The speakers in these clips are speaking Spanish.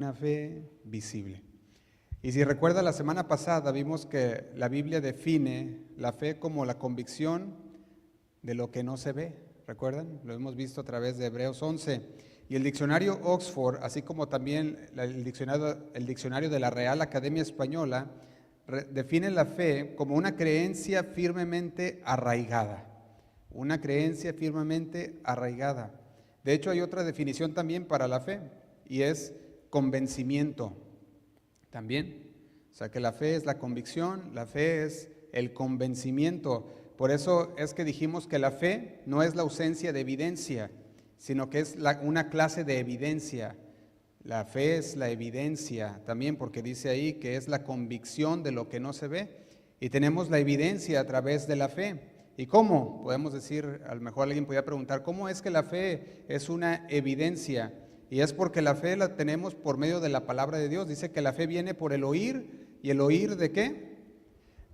Una fe visible. Y si recuerda, la semana pasada vimos que la Biblia define la fe como la convicción de lo que no se ve. ¿Recuerdan? Lo hemos visto a través de Hebreos 11. Y el diccionario Oxford, así como también el diccionario de la Real Academia Española, define la fe como una creencia firmemente arraigada. Una creencia firmemente arraigada. De hecho, hay otra definición también para la fe, y es convencimiento también. O sea que la fe es la convicción, la fe es el convencimiento. Por eso es que dijimos que la fe no es la ausencia de evidencia, sino que es una clase de evidencia. La fe es la evidencia también, porque dice ahí que es la convicción de lo que no se ve, y tenemos la evidencia a través de la fe. ¿Y cómo? Podemos decir, a lo mejor alguien podría preguntar, ¿cómo es que la fe es una evidencia? Y es porque la fe la tenemos por medio de la palabra de Dios. Dice que la fe viene por el oír, ¿y el oír de qué?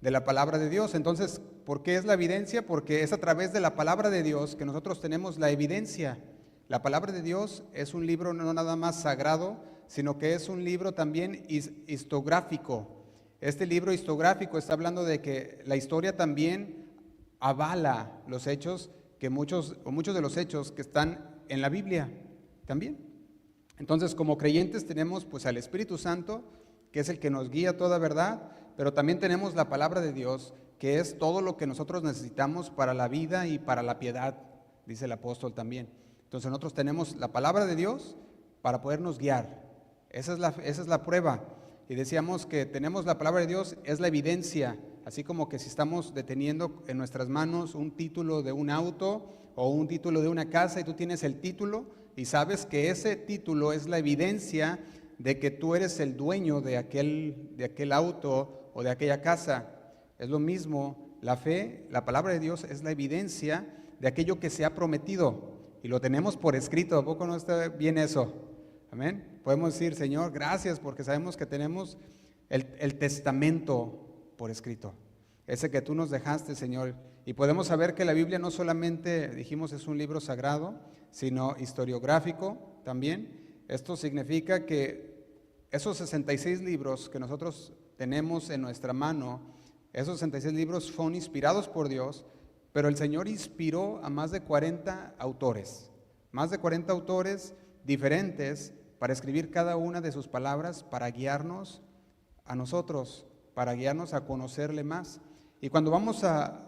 De la palabra de Dios. Entonces, ¿por qué es la evidencia? Porque es a través de la palabra de Dios que nosotros tenemos la evidencia. La palabra de Dios es un libro no nada más sagrado, sino que es un libro también historiográfico. Este libro historiográfico está hablando de que la historia también avala los hechos, que muchos de los hechos que están en la Biblia también. Entonces, como creyentes tenemos pues al Espíritu Santo, que es el que nos guía a toda verdad, pero también tenemos la palabra de Dios, que es todo lo que nosotros necesitamos para la vida y para la piedad, dice el apóstol también. Entonces nosotros tenemos la palabra de Dios para podernos guiar. Esa es la prueba. Y decíamos que tenemos la palabra de Dios, es la evidencia, así como que si estamos deteniendo en nuestras manos un título de un auto o un título de una casa y tú tienes el título y sabes que ese título es la evidencia de que tú eres el dueño de aquel auto o de aquella casa. Es lo mismo, la fe, la palabra de Dios es la evidencia de aquello que se ha prometido y lo tenemos por escrito. ¿A poco no está bien eso? Amén. Podemos decir, Señor, gracias, porque sabemos que tenemos el testamento por escrito, ese que tú nos dejaste, Señor. Y podemos saber que la Biblia no solamente, dijimos, es un libro sagrado, sino historiográfico también. Esto significa que esos 66 libros que nosotros tenemos en nuestra mano, esos 66 libros son inspirados por Dios, pero el Señor inspiró a más de 40 autores diferentes para escribir cada una de sus palabras, para guiarnos a nosotros, para guiarnos a conocerle más. Y cuando vamos a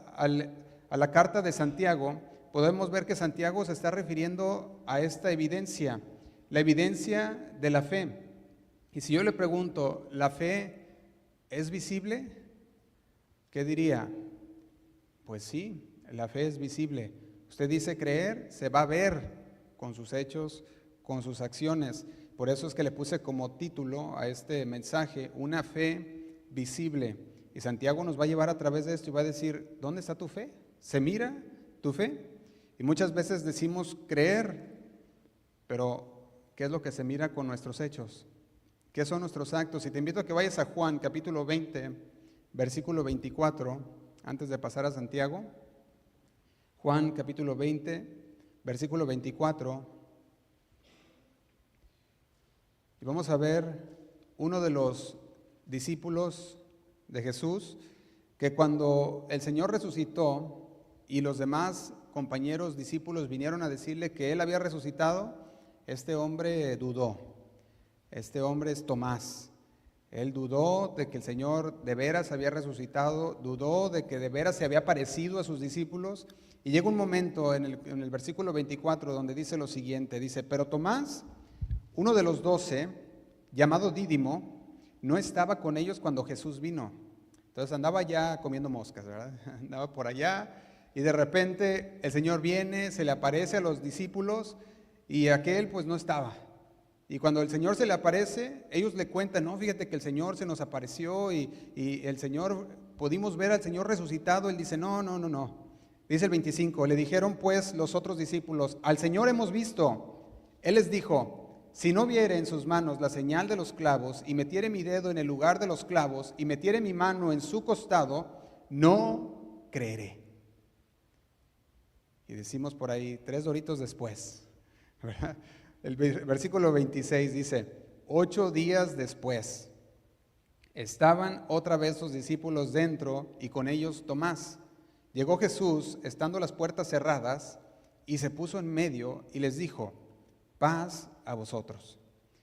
la carta de Santiago, podemos ver que Santiago se está refiriendo a esta evidencia, la evidencia de la fe. Y si yo le pregunto, ¿la fe es visible? ¿Qué diría? Pues sí, la fe es visible. Usted dice creer, se va a ver con sus hechos, con sus acciones. Por eso es que le puse como título a este mensaje, una fe visible. Y Santiago nos va a llevar a través de esto y va a decir, ¿dónde está tu fe? ¿Se mira tu fe? Y muchas veces decimos creer, pero ¿qué es lo que se mira con nuestros hechos? ¿Qué son nuestros actos? Y te invito a que vayas a Juan capítulo 20, versículo 24, antes de pasar a Santiago. Juan capítulo 20, versículo 24. Y vamos a ver uno de los discípulos de Jesús, que cuando el Señor resucitó y los demás compañeros discípulos vinieron a decirle que Él había resucitado, este hombre dudó. Este hombre es Tomás. Él dudó de que el Señor de veras había resucitado, dudó de que de veras se había parecido a sus discípulos. Y llega un momento en el versículo 24 donde dice lo siguiente, dice, pero Tomás, uno de los 12, llamado Dídimo, no estaba con ellos cuando Jesús vino. Entonces andaba ya comiendo moscas, ¿verdad? Andaba por allá y de repente el Señor viene, se le aparece a los discípulos y aquel pues no estaba. Y cuando el Señor se le aparece, ellos le cuentan, no, fíjate que el Señor se nos apareció y el Señor, pudimos ver al Señor resucitado. Él dice, no. Dice el 25, le dijeron pues los otros discípulos, al Señor hemos visto. Él les dijo, si no viere en sus manos la señal de los clavos y metiere mi dedo en el lugar de los clavos y metiere mi mano en su costado, no creeré. Y decimos por ahí, 3 doritos después, ¿verdad? El versículo 26 dice, 8 días después, estaban otra vez sus discípulos dentro y con ellos Tomás. Llegó Jesús, estando las puertas cerradas, y se puso en medio y les dijo: paz a vosotros.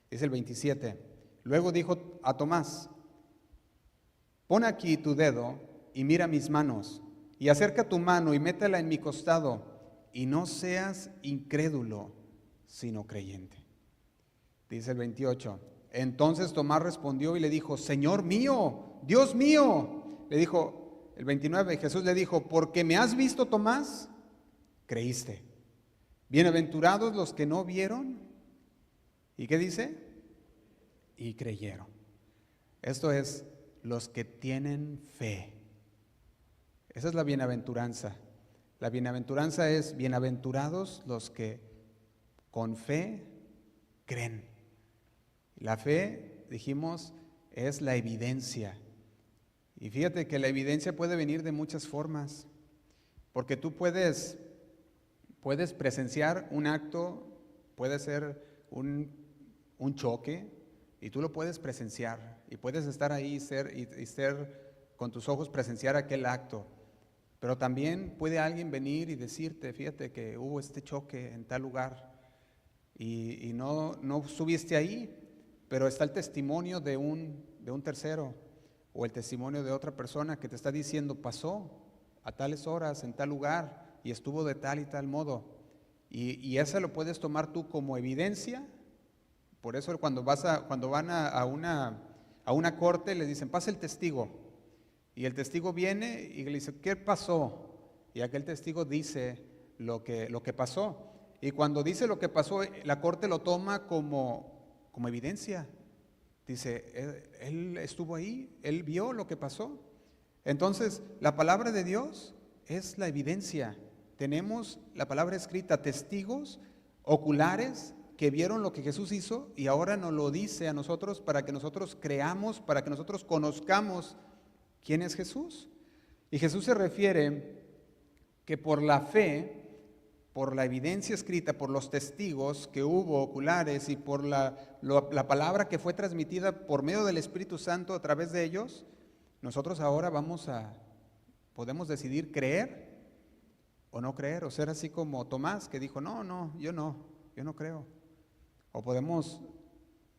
Dice el 27. Luego dijo a Tomás: pon aquí tu dedo y mira mis manos, y acerca tu mano y métela en mi costado, y no seas incrédulo, sino creyente. Dice el 28. Entonces Tomás respondió y le dijo: Señor mío, Dios mío. Le dijo el 29, Jesús le dijo: porque me has visto, Tomás, creíste. Bienaventurados los que no vieron. ¿Y qué dice? Y creyeron. Esto es, los que tienen fe. Esa es la bienaventuranza. La bienaventuranza es: bienaventurados los que con fe creen. La fe, dijimos, es la evidencia. Y fíjate que la evidencia puede venir de muchas formas, porque tú puedes presenciar un acto, puede ser un choque, y tú lo puedes presenciar, y puedes estar ahí y ser con tus ojos presenciar aquel acto. Pero también puede alguien venir y decirte: fíjate que hubo este choque en tal lugar, y no estuviste ahí, pero está el testimonio de un tercero, o el testimonio de otra persona que te está diciendo: pasó a tales horas en tal lugar y estuvo de tal y tal modo. Y esa lo puedes tomar tú como evidencia. Por eso cuando van a una corte, le dicen: pasa el testigo. Y el testigo viene y le dice: ¿qué pasó? Y aquel testigo dice lo que pasó. Y cuando dice lo que pasó, la corte lo toma como evidencia. Dice: él estuvo ahí, él vio lo que pasó. Entonces, la palabra de Dios es la evidencia. Tenemos la palabra escrita, testigos oculares que vieron lo que Jesús hizo, y ahora nos lo dice a nosotros para que nosotros creamos, para que nosotros conozcamos quién es Jesús. Y Jesús se refiere que por la fe, por la evidencia escrita, por los testigos que hubo oculares y por la palabra que fue transmitida por medio del Espíritu Santo a través de ellos, nosotros ahora podemos decidir creer o no creer, o ser así como Tomás, que dijo: yo no creo. O podemos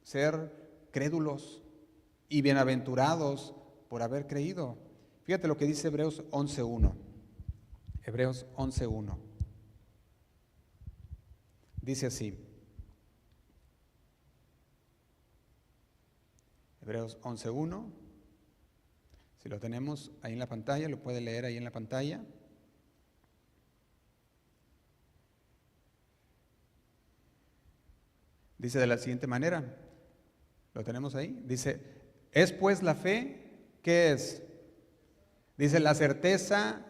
ser crédulos y bienaventurados por haber creído. Fíjate lo que dice Hebreos 11:1. Hebreos 11:1. Dice así. Hebreos 11:1. Si lo tenemos ahí en la pantalla, lo puede leer ahí en la pantalla. Dice de la siguiente manera. ¿Lo tenemos ahí? Dice: es pues la fe, ¿qué es? Dice: la certeza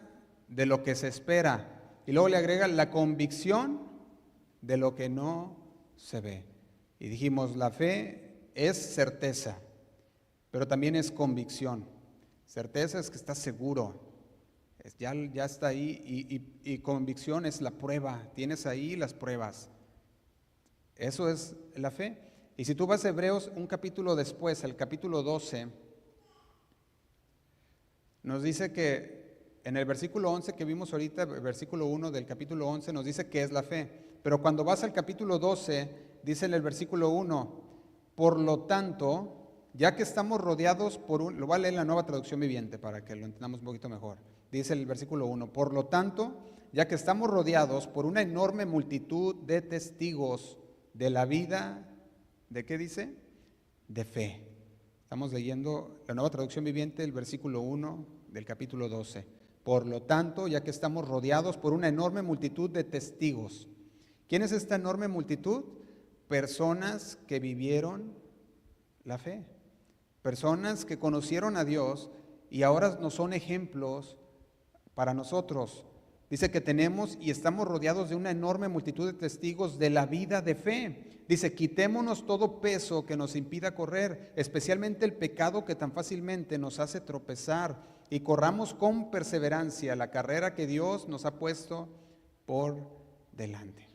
de lo que se espera. Y luego le agrega: la convicción de lo que no se ve. Y dijimos, la fe es certeza, pero también es convicción. Certeza es que estás seguro, ya está ahí, y convicción es la prueba, tienes ahí las pruebas. Eso es la fe. Y si tú vas a Hebreos un capítulo después, el capítulo 12, nos dice que en el versículo 11 que vimos ahorita, el versículo 1 del capítulo 11 nos dice qué es la fe. Pero cuando vas al capítulo 12, dice en el versículo 1: por lo tanto, ya que estamos rodeados lo voy a leer en la Nueva Traducción Viviente para que lo entendamos un poquito mejor. Dice el versículo 1: por lo tanto, ya que estamos rodeados por una enorme multitud de testigos de la vida, ¿de qué dice? De fe. Estamos leyendo la Nueva Traducción Viviente, el versículo 1 del capítulo 12. Por lo tanto, ya que estamos rodeados por una enorme multitud de testigos. ¿Quién es esta enorme multitud? Personas que vivieron la fe. Personas que conocieron a Dios y ahora nos son ejemplos para nosotros. Dice que tenemos y estamos rodeados de una enorme multitud de testigos de la vida de fe. Dice: quitémonos todo peso que nos impida correr, especialmente el pecado que tan fácilmente nos hace tropezar, y corramos con perseverancia la carrera que Dios nos ha puesto por delante.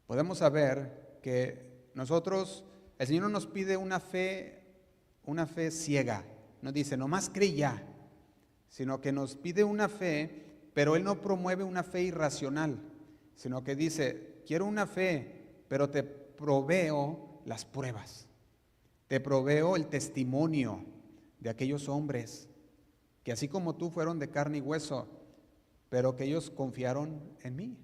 Podemos saber que nosotros El Señor no nos pide una fe ciega. Nos dice, nomás cree ya, sino que nos pide una fe, pero Él no promueve una fe irracional, sino que dice, quiero una fe, pero te proveo las pruebas, te proveo el testimonio de aquellos hombres que así como tú fueron de carne y hueso, pero que ellos confiaron en mí,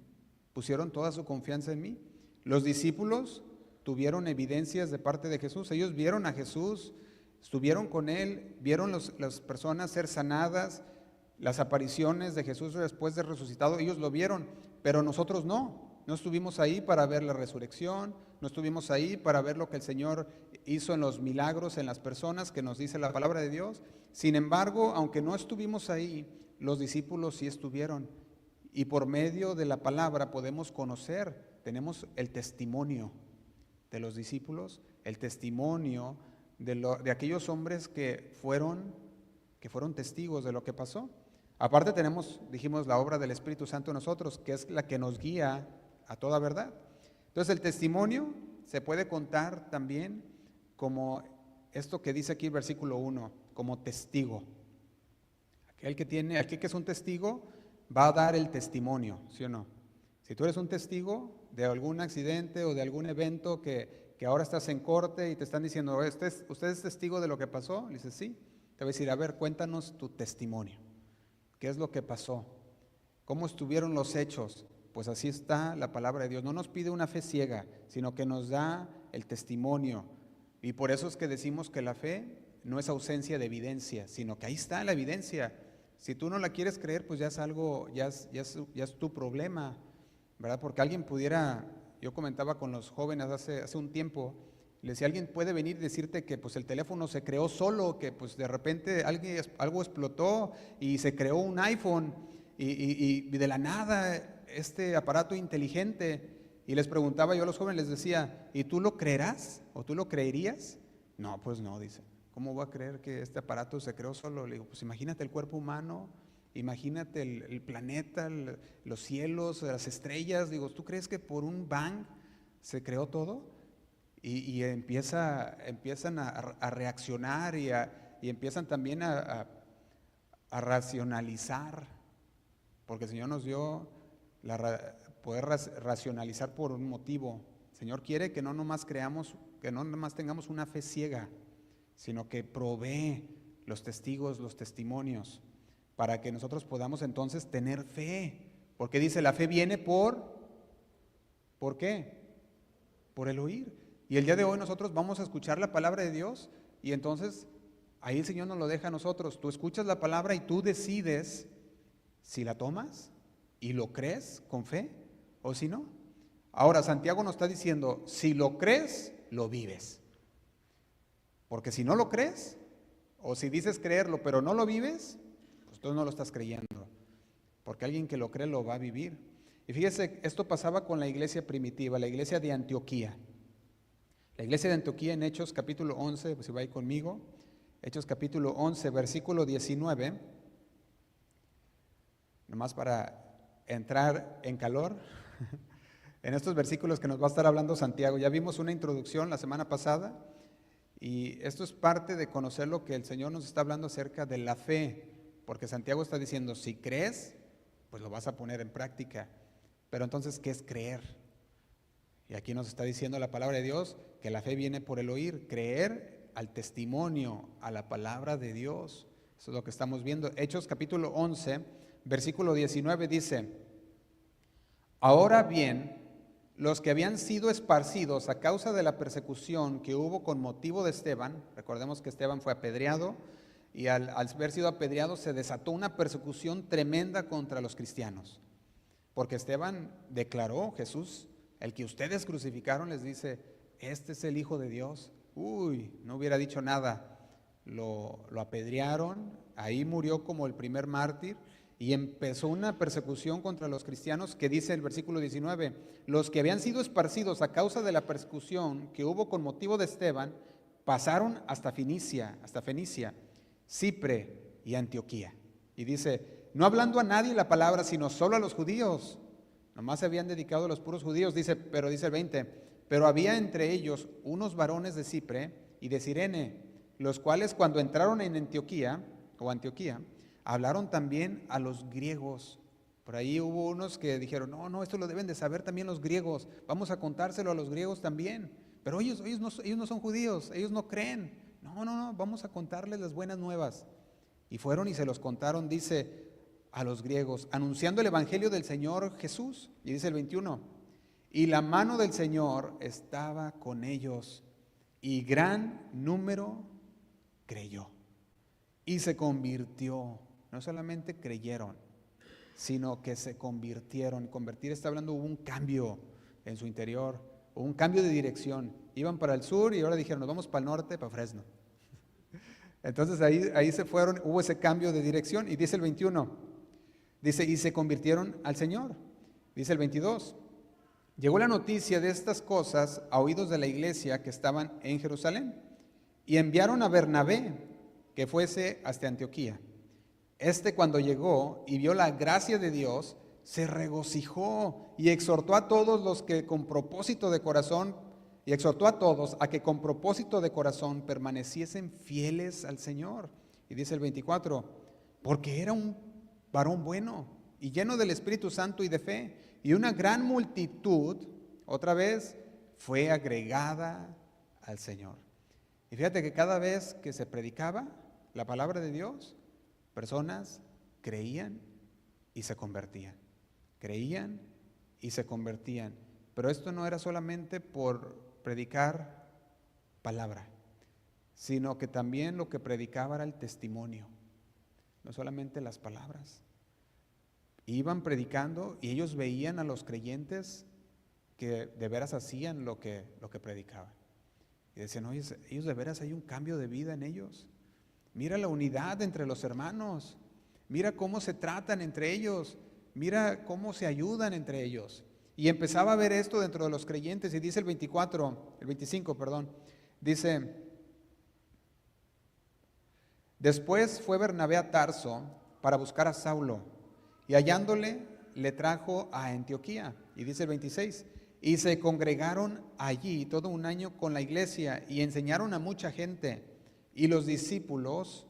pusieron toda su confianza en mí. Los discípulos tuvieron evidencias de parte de Jesús, ellos vieron a Jesús, estuvieron con Él, vieron las personas ser sanadas, las apariciones de Jesús después de resucitado, ellos lo vieron, pero nosotros no estuvimos ahí para ver la resurrección, no estuvimos ahí para ver lo que el Señor hizo en los milagros, en las personas que nos dice la palabra de Dios. Sin embargo, aunque no estuvimos ahí, los discípulos sí estuvieron, y por medio de la palabra podemos conocer, tenemos el testimonio de los discípulos, el testimonio de aquellos hombres que fueron testigos de lo que pasó. Aparte tenemos, dijimos, la obra del Espíritu Santo en nosotros, que es la que nos guía a toda verdad. Entonces el testimonio se puede contar también como esto que dice aquí el versículo 1, como testigo. Aquel que es un testigo va a dar el testimonio, ¿sí o no? Si tú eres un testigo de algún accidente o de algún evento que ahora estás en corte y te están diciendo, ¿usted es testigo de lo que pasó? Le dices, sí. Te voy a decir, a ver, cuéntanos tu testimonio. ¿Qué es lo que pasó? ¿Cómo estuvieron los hechos? Pues así está la palabra de Dios. No nos pide una fe ciega, sino que nos da el testimonio. Y por eso es que decimos que la fe no es ausencia de evidencia, sino que ahí está la evidencia. Si tú no la quieres creer, pues ya es algo, ya es tu problema, ¿verdad? Porque alguien pudiera, yo comentaba con los jóvenes hace un tiempo, le decía, alguien puede venir y decirte que pues el teléfono se creó solo, que pues de repente algo explotó y se creó un iPhone y de la nada este aparato inteligente. Y les preguntaba yo a los jóvenes, les decía, ¿y tú lo creerás o tú lo creerías? No, pues no, dice. ¿Cómo voy a creer que este aparato se creó solo? Le digo, pues imagínate el cuerpo humano, imagínate el planeta, los cielos, las estrellas. Digo, ¿tú crees que por un bang se creó todo? Y empiezan a reaccionar y empiezan también a racionalizar, porque el Señor nos dio poder racionalizar por un motivo. El Señor quiere que no nomás creamos, que no nomás tengamos una fe ciega, sino que provee los testigos, los testimonios, para que nosotros podamos entonces tener fe. Porque dice, la fe viene ¿por qué? Por el oír. Y el día de hoy nosotros vamos a escuchar la palabra de Dios y entonces ahí el Señor nos lo deja a nosotros. Tú escuchas la palabra y tú decides si la tomas y lo crees con fe o si no. Ahora Santiago nos está diciendo, si lo crees, lo vives. Porque si no lo crees, o si dices creerlo pero no lo vives, pues tú no lo estás creyendo. Porque alguien que lo cree lo va a vivir. Y fíjese, esto pasaba con la iglesia primitiva, la iglesia de Antioquía. La iglesia de Antioquía en Hechos capítulo 11, pues si va ahí conmigo, Hechos capítulo 11, versículo 19, nomás para entrar en calor, en estos versículos que nos va a estar hablando Santiago. Ya vimos una introducción la semana pasada y esto es parte de conocer lo que el Señor nos está hablando acerca de la fe, porque Santiago está diciendo, si crees, pues lo vas a poner en práctica. Pero entonces, ¿qué es creer? Y aquí nos está diciendo la palabra de Dios que la fe viene por el oír, creer al testimonio, a la palabra de Dios. Eso es lo que estamos viendo. Hechos capítulo 11, versículo 19 dice, ahora bien, los que habían sido esparcidos a causa de la persecución que hubo con motivo de Esteban, recordemos que Esteban fue apedreado y al haber sido apedreado se desató una persecución tremenda contra los cristianos, porque Esteban declaró, Jesús, el que ustedes crucificaron, les dice, este es el Hijo de Dios. Uy, no hubiera dicho nada. Lo apedrearon, ahí murió como el primer mártir y empezó una persecución contra los cristianos que dice el versículo 19, los que habían sido esparcidos a causa de la persecución que hubo con motivo de Esteban, pasaron hasta Fenicia, Cipre y Antioquía. Y dice, no hablando a nadie la palabra, sino solo a los judíos. Nomás se habían dedicado a los puros judíos, pero dice el 20, pero había entre ellos unos varones de Cipre y de Cirene, los cuales cuando entraron en Antioquía, hablaron también a los griegos. Por ahí hubo unos que dijeron, no, esto lo deben de saber también los griegos, vamos a contárselo a los griegos también. Pero ellos no son judíos, ellos no creen. No, vamos a contarles las buenas nuevas. Y fueron y se los contaron, dice, a los griegos, anunciando el evangelio del Señor Jesús. Y dice el 21, y la mano del Señor estaba con ellos, y gran número creyó. Y se convirtió. No solamente creyeron, sino que se convirtieron. Convertir está hablando, hubo un cambio en su interior, hubo un cambio de dirección. Iban para el sur y ahora dijeron, nos vamos para el norte, para Fresno. Entonces ahí se fueron, hubo ese cambio de dirección. Y dice el 21, dice, y se convirtieron al Señor. Dice el 22, llegó la noticia de estas cosas a oídos de la iglesia que estaban en Jerusalén, y enviaron a Bernabé que fuese hasta Antioquía. Cuando llegó y vio la gracia de Dios, se regocijó y exhortó a todos a que con propósito de corazón permaneciesen fieles al Señor. Y dice el 24, porque era un varón bueno y lleno del Espíritu Santo y de fe, y una gran multitud, otra vez, fue agregada al Señor. Y fíjate que cada vez que se predicaba la palabra de Dios, personas creían y se convertían. Creían y se convertían. Pero esto no era solamente por predicar palabra, sino que también lo que predicaba era el testimonio. No solamente las palabras. Iban predicando y ellos veían a los creyentes que de veras hacían lo que predicaban. Y decían, oye, ellos de veras hay un cambio de vida en ellos. Mira la unidad entre los hermanos, mira cómo se tratan entre ellos, mira cómo se ayudan entre ellos. Y empezaba a ver esto dentro de los creyentes, y dice el 25, dice, después fue Bernabé a Tarso para buscar a Saulo, y hallándole le trajo a Antioquía. Y dice el 26, y se congregaron allí todo un año con la iglesia y enseñaron a mucha gente. Y los discípulos,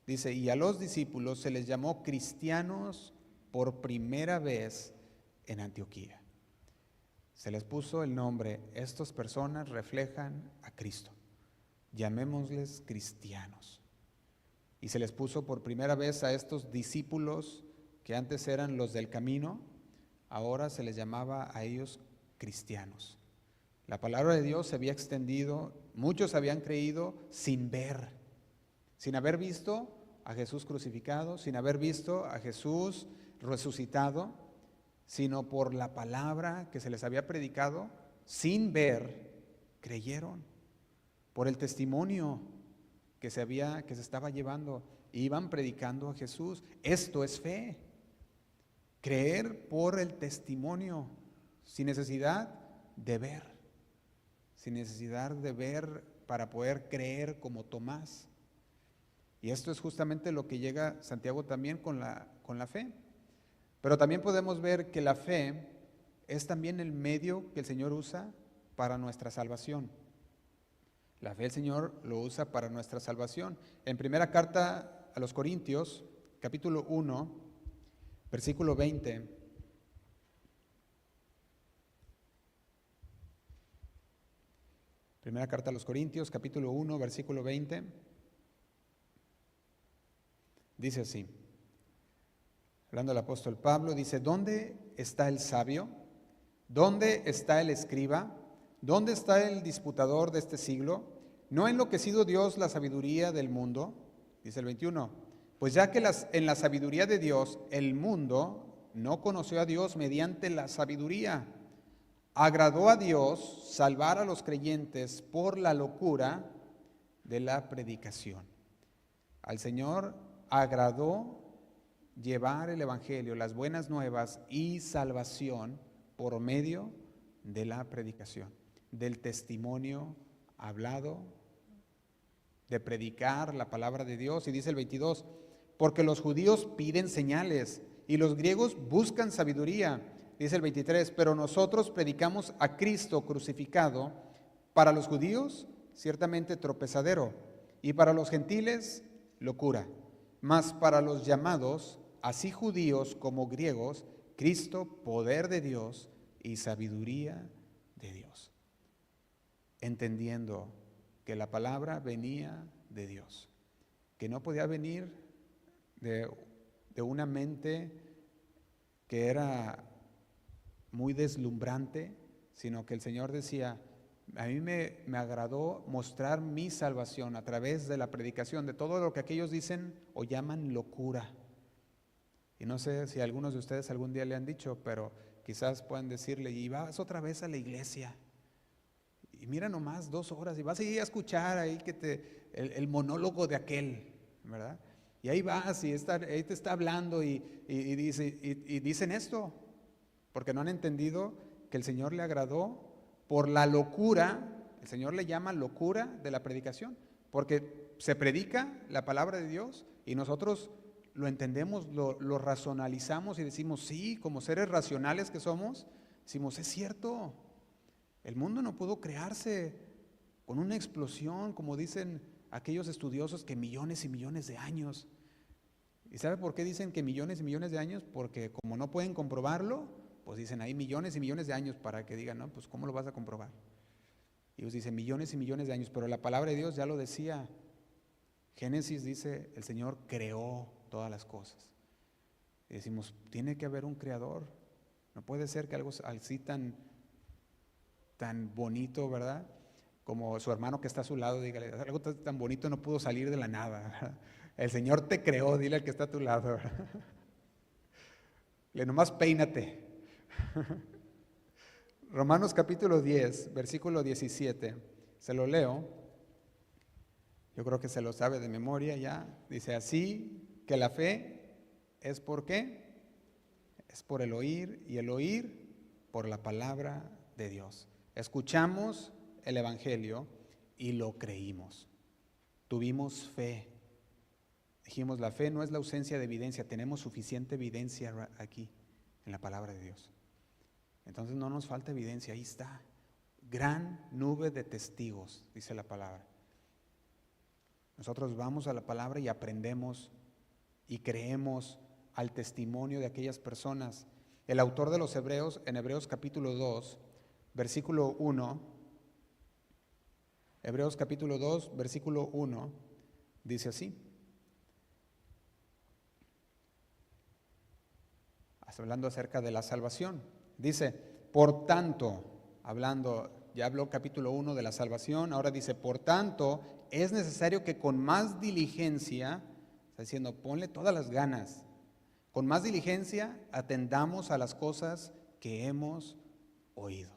dice, y a los discípulos se les llamó cristianos por primera vez en Antioquía. Se les puso el nombre, estas personas reflejan a Cristo, llamémosles cristianos. Y se les puso por primera vez a estos discípulos que antes eran los del camino, ahora se les llamaba a ellos cristianos. La palabra de Dios se había extendido, muchos habían creído sin ver, sin haber visto a Jesús crucificado, sin haber visto a Jesús resucitado, sino por la palabra que se les había predicado, sin ver, creyeron. Por el testimonio que se estaba llevando, iban predicando a Jesús. Esto es fe. Creer por el testimonio, sin necesidad de ver. Sin necesidad de ver para poder creer como Tomás. Y esto es justamente lo que llega Santiago también con la fe. Pero también podemos ver que la fe es también el medio que el Señor usa para nuestra salvación. La fe el Señor lo usa para nuestra salvación. En primera carta a los Corintios, capítulo 1, versículo 20. Primera carta a los Corintios, capítulo 1, versículo 20. Dice así, hablando el apóstol Pablo, dice, ¿dónde está el sabio? ¿Dónde está el escriba? ¿Dónde está el disputador de este siglo? ¿No ha enloquecido Dios la sabiduría del mundo? Dice el 21, pues ya que en la sabiduría de Dios el mundo no conoció a Dios mediante la sabiduría, agradó a Dios salvar a los creyentes por la locura de la predicación. Al Señor agradó llevar el evangelio, las buenas nuevas y salvación por medio de la predicación, del testimonio hablado, de predicar la palabra de Dios. Y dice el 22, porque los judíos piden señales y los griegos buscan sabiduría. Dice el 23, pero nosotros predicamos a Cristo crucificado, para los judíos ciertamente tropezadero, y para los gentiles locura, mas para los llamados, así judíos como griegos, Cristo poder de Dios y sabiduría de Dios. Entendiendo que la palabra venía de Dios, que no podía venir de una mente que era muy deslumbrante, sino que el Señor decía, a mí me agradó mostrar mi salvación a través de la predicación de todo lo que aquellos dicen o llaman locura. Y no sé si algunos de ustedes algún día le han dicho, pero quizás puedan decirle, y vas otra vez a la iglesia, y mira nomás 2 horas, y vas a ir a escuchar ahí el monólogo de aquel, ¿verdad? Y ahí vas, y ahí te está hablando, y dicen esto, porque no han entendido que el Señor le agradó por la locura. El Señor le llama locura de la predicación, porque se predica la palabra de Dios y nosotros lo entendemos, lo racionalizamos y decimos, sí, como seres racionales que somos, decimos, es cierto, el mundo no pudo crearse con una explosión, como dicen aquellos estudiosos, que millones y millones de años. ¿Y sabe por qué dicen que millones y millones de años? Porque como no pueden comprobarlo, pues dicen hay millones y millones de años para que digan, no, pues ¿cómo lo vas a comprobar? Y ellos dicen millones y millones de años, pero la palabra de Dios ya lo decía. Génesis dice, el Señor creó todas las cosas. Y decimos, tiene que haber un creador. No puede ser que algo así tan bonito, ¿verdad? Como su hermano que está a su lado, dígale, algo tan bonito no pudo salir de la nada, ¿verdad? El Señor te creó, dile al que está a tu lado, ¿verdad? Le nomás peínate. Romanos capítulo 10, versículo 17, se lo leo, yo creo que se lo sabe de memoria ya, dice así que la fe es ¿por qué? Es por el oír y el oír por la palabra de Dios. Escuchamos el Evangelio y lo creímos, tuvimos fe. Dijimos, la fe no es la ausencia de evidencia, tenemos suficiente evidencia aquí en la palabra de Dios. Entonces no nos falta evidencia, ahí está. Gran nube de testigos, dice la palabra. Nosotros vamos a la palabra y aprendemos y creemos al testimonio de aquellas personas. El autor de los Hebreos, en Hebreos capítulo 2, versículo 1, Hebreos capítulo 2, versículo 1, dice así. Hablando acerca de la salvación. Dice, por tanto, ya habló capítulo 1 de la salvación, ahora dice, por tanto, es necesario que con más diligencia, está diciendo, ponle todas las ganas, con más diligencia atendamos a las cosas que hemos oído.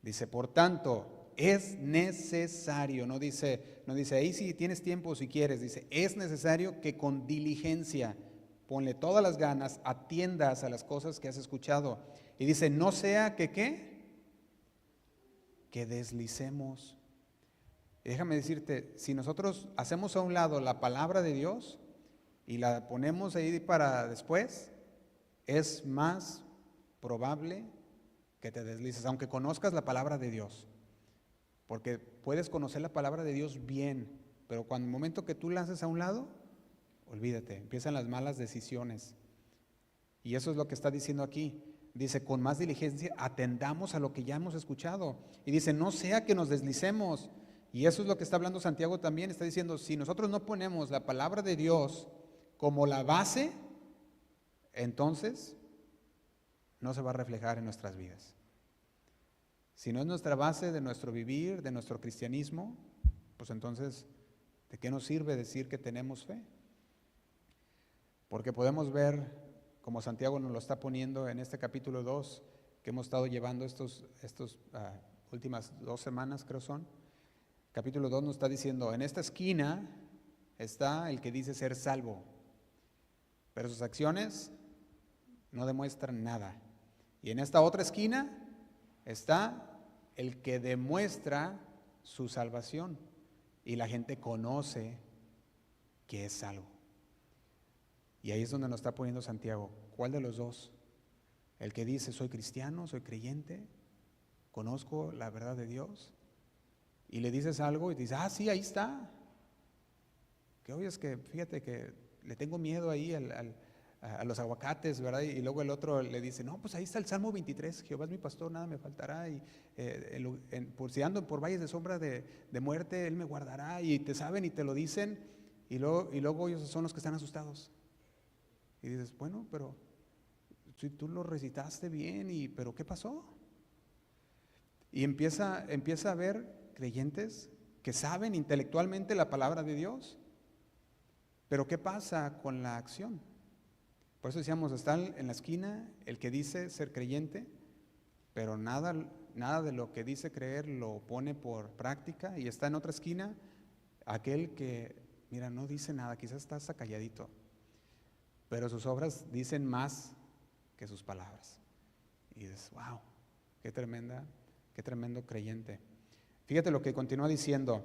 Dice, por tanto, es necesario, no dice, ahí si tienes tiempo si quieres, dice, es necesario que con diligencia, ponle todas las ganas, atiendas a las cosas que has escuchado. Y dice, no sea que ¿qué? Que deslicemos. Y déjame decirte, si nosotros hacemos a un lado la palabra de Dios y la ponemos ahí para después, es más probable que te deslices, aunque conozcas la palabra de Dios. Porque puedes conocer la palabra de Dios bien, pero cuando el momento que tú la haces a un lado, olvídate, empiezan las malas decisiones. Y eso es lo que está diciendo aquí. Dice, con más diligencia atendamos a lo que ya hemos escuchado. Y dice, no sea que nos deslicemos. Y eso es lo que está hablando Santiago también. Está diciendo, si nosotros no ponemos la palabra de Dios como la base, entonces no se va a reflejar en nuestras vidas. Si no es nuestra base de nuestro vivir, de nuestro cristianismo, pues entonces, ¿de qué nos sirve decir que tenemos fe? Porque podemos ver, como Santiago nos lo está poniendo en este capítulo 2, que hemos estado llevando estos últimas 2 semanas, creo son. Capítulo 2 nos está diciendo, en esta esquina está el que dice ser salvo, pero sus acciones no demuestran nada. Y en esta otra esquina está el que demuestra su salvación y la gente conoce que es salvo. Y ahí es donde nos está poniendo Santiago. ¿Cuál de los dos? El que dice, soy cristiano, soy creyente, conozco la verdad de Dios, y le dices algo y te dice, sí, ahí está. Que oye, es que fíjate que le tengo miedo ahí a los aguacates, ¿verdad? Y luego el otro le dice, no, pues ahí está el Salmo 23, Jehová es mi pastor, nada me faltará, y por si ando por valles de sombra de muerte, Él me guardará, y te saben y te lo dicen, y luego ellos son los que están asustados. Y dices, bueno, pero si tú lo recitaste bien, pero ¿qué pasó? Y empieza a haber creyentes que saben intelectualmente la palabra de Dios, pero ¿qué pasa con la acción? Por eso decíamos, está en la esquina el que dice ser creyente, pero nada de lo que dice creer lo pone por práctica, y está en otra esquina aquel que, mira, no dice nada, quizás está hasta calladito, pero sus obras dicen más que sus palabras. Y dices, wow, qué tremendo creyente. Fíjate lo que continúa diciendo,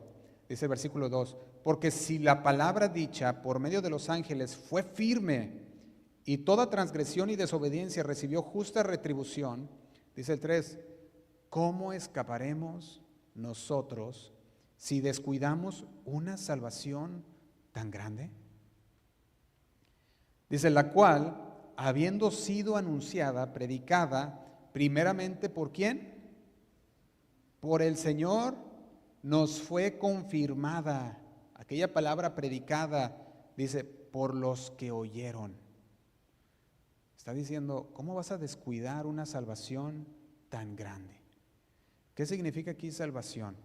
dice el versículo 2, porque si la palabra dicha por medio de los ángeles fue firme, y toda transgresión y desobediencia recibió justa retribución, dice el 3, ¿cómo escaparemos nosotros si descuidamos una salvación tan grande? Dice, la cual, habiendo sido anunciada, predicada, primeramente ¿por quién? Por el Señor, nos fue confirmada. Aquella palabra predicada, dice, por los que oyeron. Está diciendo, ¿cómo vas a descuidar una salvación tan grande? ¿Qué significa aquí salvación?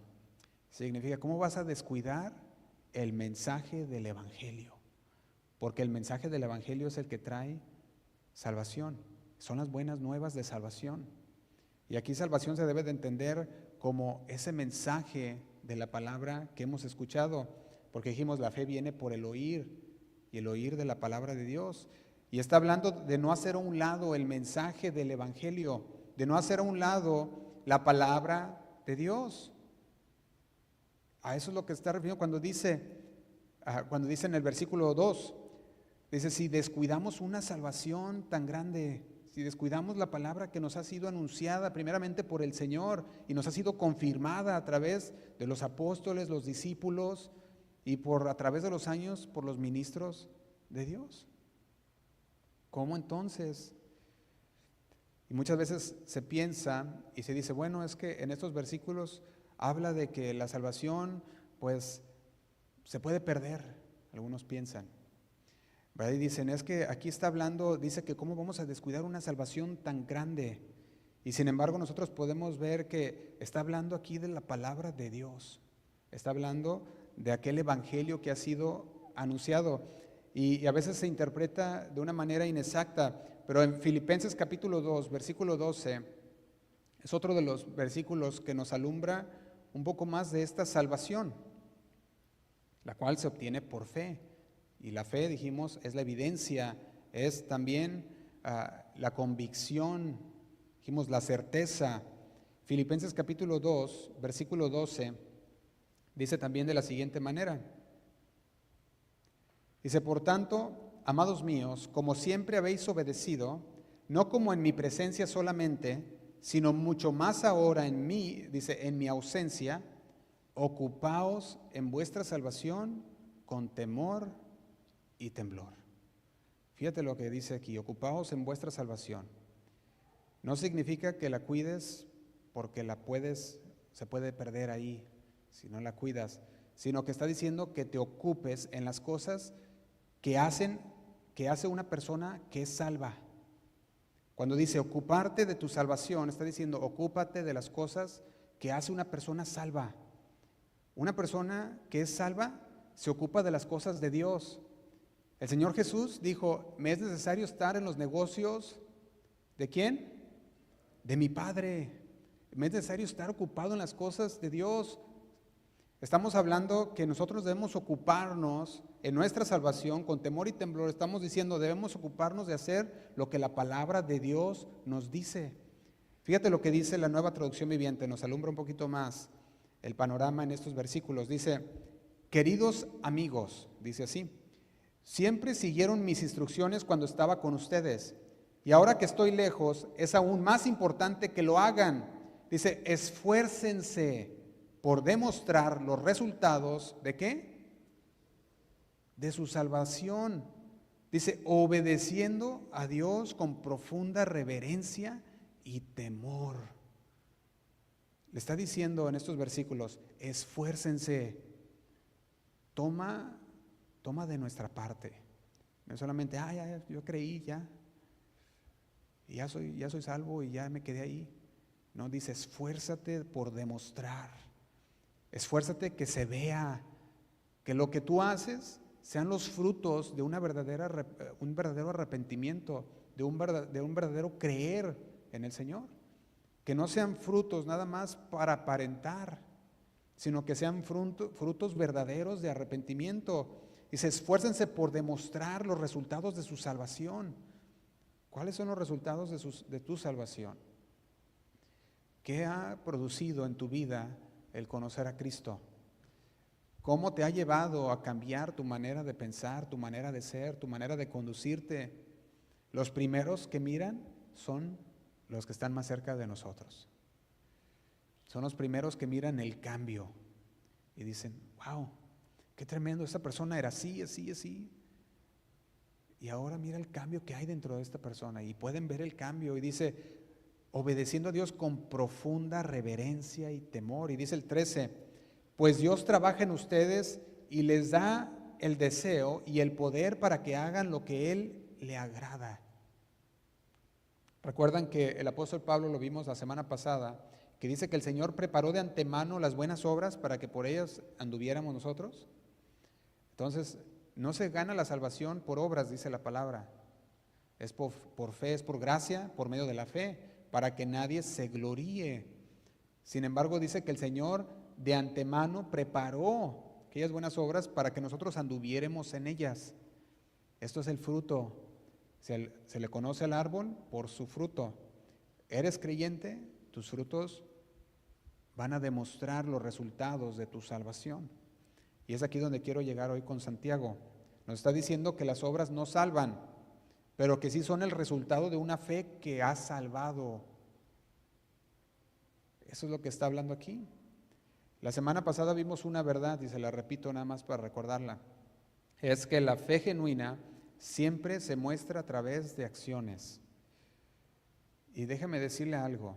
Significa, ¿cómo vas a descuidar el mensaje del Evangelio? Porque el mensaje del Evangelio es el que trae salvación. Son las buenas nuevas de salvación. Y aquí salvación se debe de entender como ese mensaje de la palabra que hemos escuchado. Porque dijimos, la fe viene por el oír, y el oír de la palabra de Dios. Y está hablando de no hacer a un lado el mensaje del Evangelio, de no hacer a un lado la palabra de Dios. A eso es lo que está refiriendo cuando dice en el versículo 2, dice, si descuidamos una salvación tan grande, si descuidamos la palabra que nos ha sido anunciada primeramente por el Señor y nos ha sido confirmada a través de los apóstoles, los discípulos y a través de los años por los ministros de Dios. ¿Cómo entonces? Y muchas veces se piensa y se dice, bueno, es que en estos versículos habla de que la salvación, pues, se puede perder. Algunos piensan, ¿verdad? Y dicen, es que aquí está hablando, dice que cómo vamos a descuidar una salvación tan grande. Y sin embargo nosotros podemos ver que está hablando aquí de la palabra de Dios. Está hablando de aquel evangelio que ha sido anunciado. Y a veces se interpreta de una manera inexacta, pero en Filipenses capítulo 2, versículo 12, es otro de los versículos que nos alumbra un poco más de esta salvación, la cual se obtiene por fe. Y la fe, dijimos, es la evidencia, es también la convicción, dijimos, la certeza. Filipenses capítulo 2, versículo 12, dice también de la siguiente manera. Dice, por tanto, amados míos, como siempre habéis obedecido, no como en mi presencia solamente, sino mucho más ahora en mí, dice, en mi ausencia, ocupaos en vuestra salvación con temor y temblor. Fíjate lo que dice aquí, ocupaos en vuestra salvación. No significa que la cuides porque se puede perder ahí si no la cuidas, sino que está diciendo que te ocupes en las cosas que hace una persona que es salva. Cuando dice ocuparte de tu salvación, está diciendo ocúpate de las cosas que hace una persona salva. Una persona que es salva se ocupa de las cosas de Dios. El Señor Jesús dijo, me es necesario estar en los negocios, ¿de quién? De mi Padre. Me es necesario estar ocupado en las cosas de Dios. Estamos hablando que nosotros debemos ocuparnos en nuestra salvación con temor y temblor. Estamos diciendo, debemos ocuparnos de hacer lo que la palabra de Dios nos dice. Fíjate lo que dice la Nueva Traducción Viviente, nos alumbra un poquito más el panorama en estos versículos. Dice, queridos amigos, dice así, siempre siguieron mis instrucciones cuando estaba con ustedes, Y ahora que estoy lejos, es aún más importante que lo hagan. Dice, esfuércense por demostrar los resultados ¿de qué? De su salvación. Dice, obedeciendo a Dios con profunda reverencia y temor. Le está diciendo en estos versículos, esfuércense, toma de nuestra parte. No solamente, ya, yo creí, ya soy salvo y ya me quedé ahí. No, dice, esfuérzate por demostrar. Esfuérzate que se vea, que lo que tú haces sean los frutos de un verdadero arrepentimiento, de un verdadero creer en el Señor. Que no sean frutos nada más para aparentar, sino que sean frutos verdaderos de arrepentimiento. Dice, esfuércense por demostrar los resultados de su salvación. ¿Cuáles son los resultados de tu salvación? ¿Qué ha producido en tu vida el conocer a Cristo? ¿Cómo te ha llevado a cambiar tu manera de pensar, tu manera de ser, tu manera de conducirte? Los primeros que miran son los que están más cerca de nosotros. Son los primeros que miran el cambio y dicen, wow, qué tremendo, esta persona era así, así, así. Y ahora mira el cambio que hay dentro de esta persona y pueden ver el cambio y dice, obedeciendo a Dios con profunda reverencia y temor. Y dice el 13, pues Dios trabaja en ustedes y les da el deseo y el poder para que hagan lo que Él le agrada. Recuerdan que el apóstol Pablo, lo vimos la semana pasada, que dice que el Señor preparó de antemano las buenas obras para que por ellas anduviéramos nosotros. Entonces, no se gana la salvación por obras, dice la palabra. Es por fe, es por gracia, por medio de la fe, para que nadie se gloríe. Sin embargo, dice que el Señor de antemano preparó aquellas buenas obras para que nosotros anduviéramos en ellas. Esto es el fruto. Se le conoce al árbol por su fruto. ¿Eres creyente? Tus frutos van a demostrar los resultados de tu salvación. Y es aquí donde quiero llegar hoy con Santiago. Nos está diciendo que las obras no salvan, pero que sí son el resultado de una fe que ha salvado. Eso es lo que está hablando aquí. La semana pasada vimos una verdad, y se la repito nada más para recordarla. Es que la fe genuina siempre se muestra a través de acciones. Y déjeme decirle algo,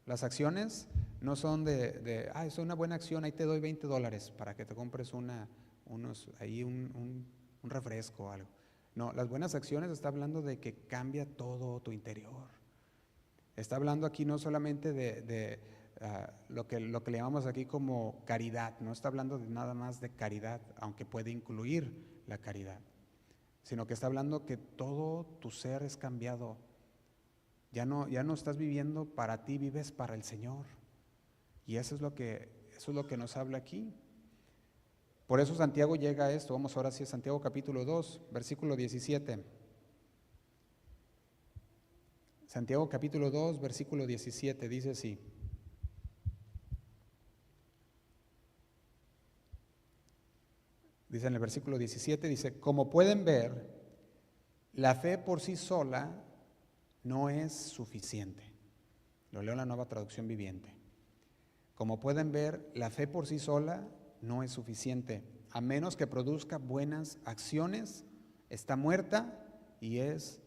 las acciones no son es una buena acción, ahí te doy $20 para que te compres un refresco o algo. No, las buenas acciones está hablando de que cambia todo tu interior. Está hablando aquí no solamente de lo que le llamamos aquí como caridad, no está hablando de nada más de caridad, aunque puede incluir la caridad, sino que está hablando que todo tu ser es cambiado. Ya no estás viviendo para ti, vives para el Señor. Y eso es lo que nos habla aquí. Por eso Santiago llega a esto. Vamos ahora sí a Santiago capítulo 2, versículo 17. Santiago capítulo 2, versículo 17, dice así. Dice en el versículo 17, dice, como pueden ver, la fe por sí sola no es suficiente. Lo leo en la Nueva Traducción Viviente. Como pueden ver, la fe por sí sola no es suficiente. A menos que produzca buenas acciones, está muerta y es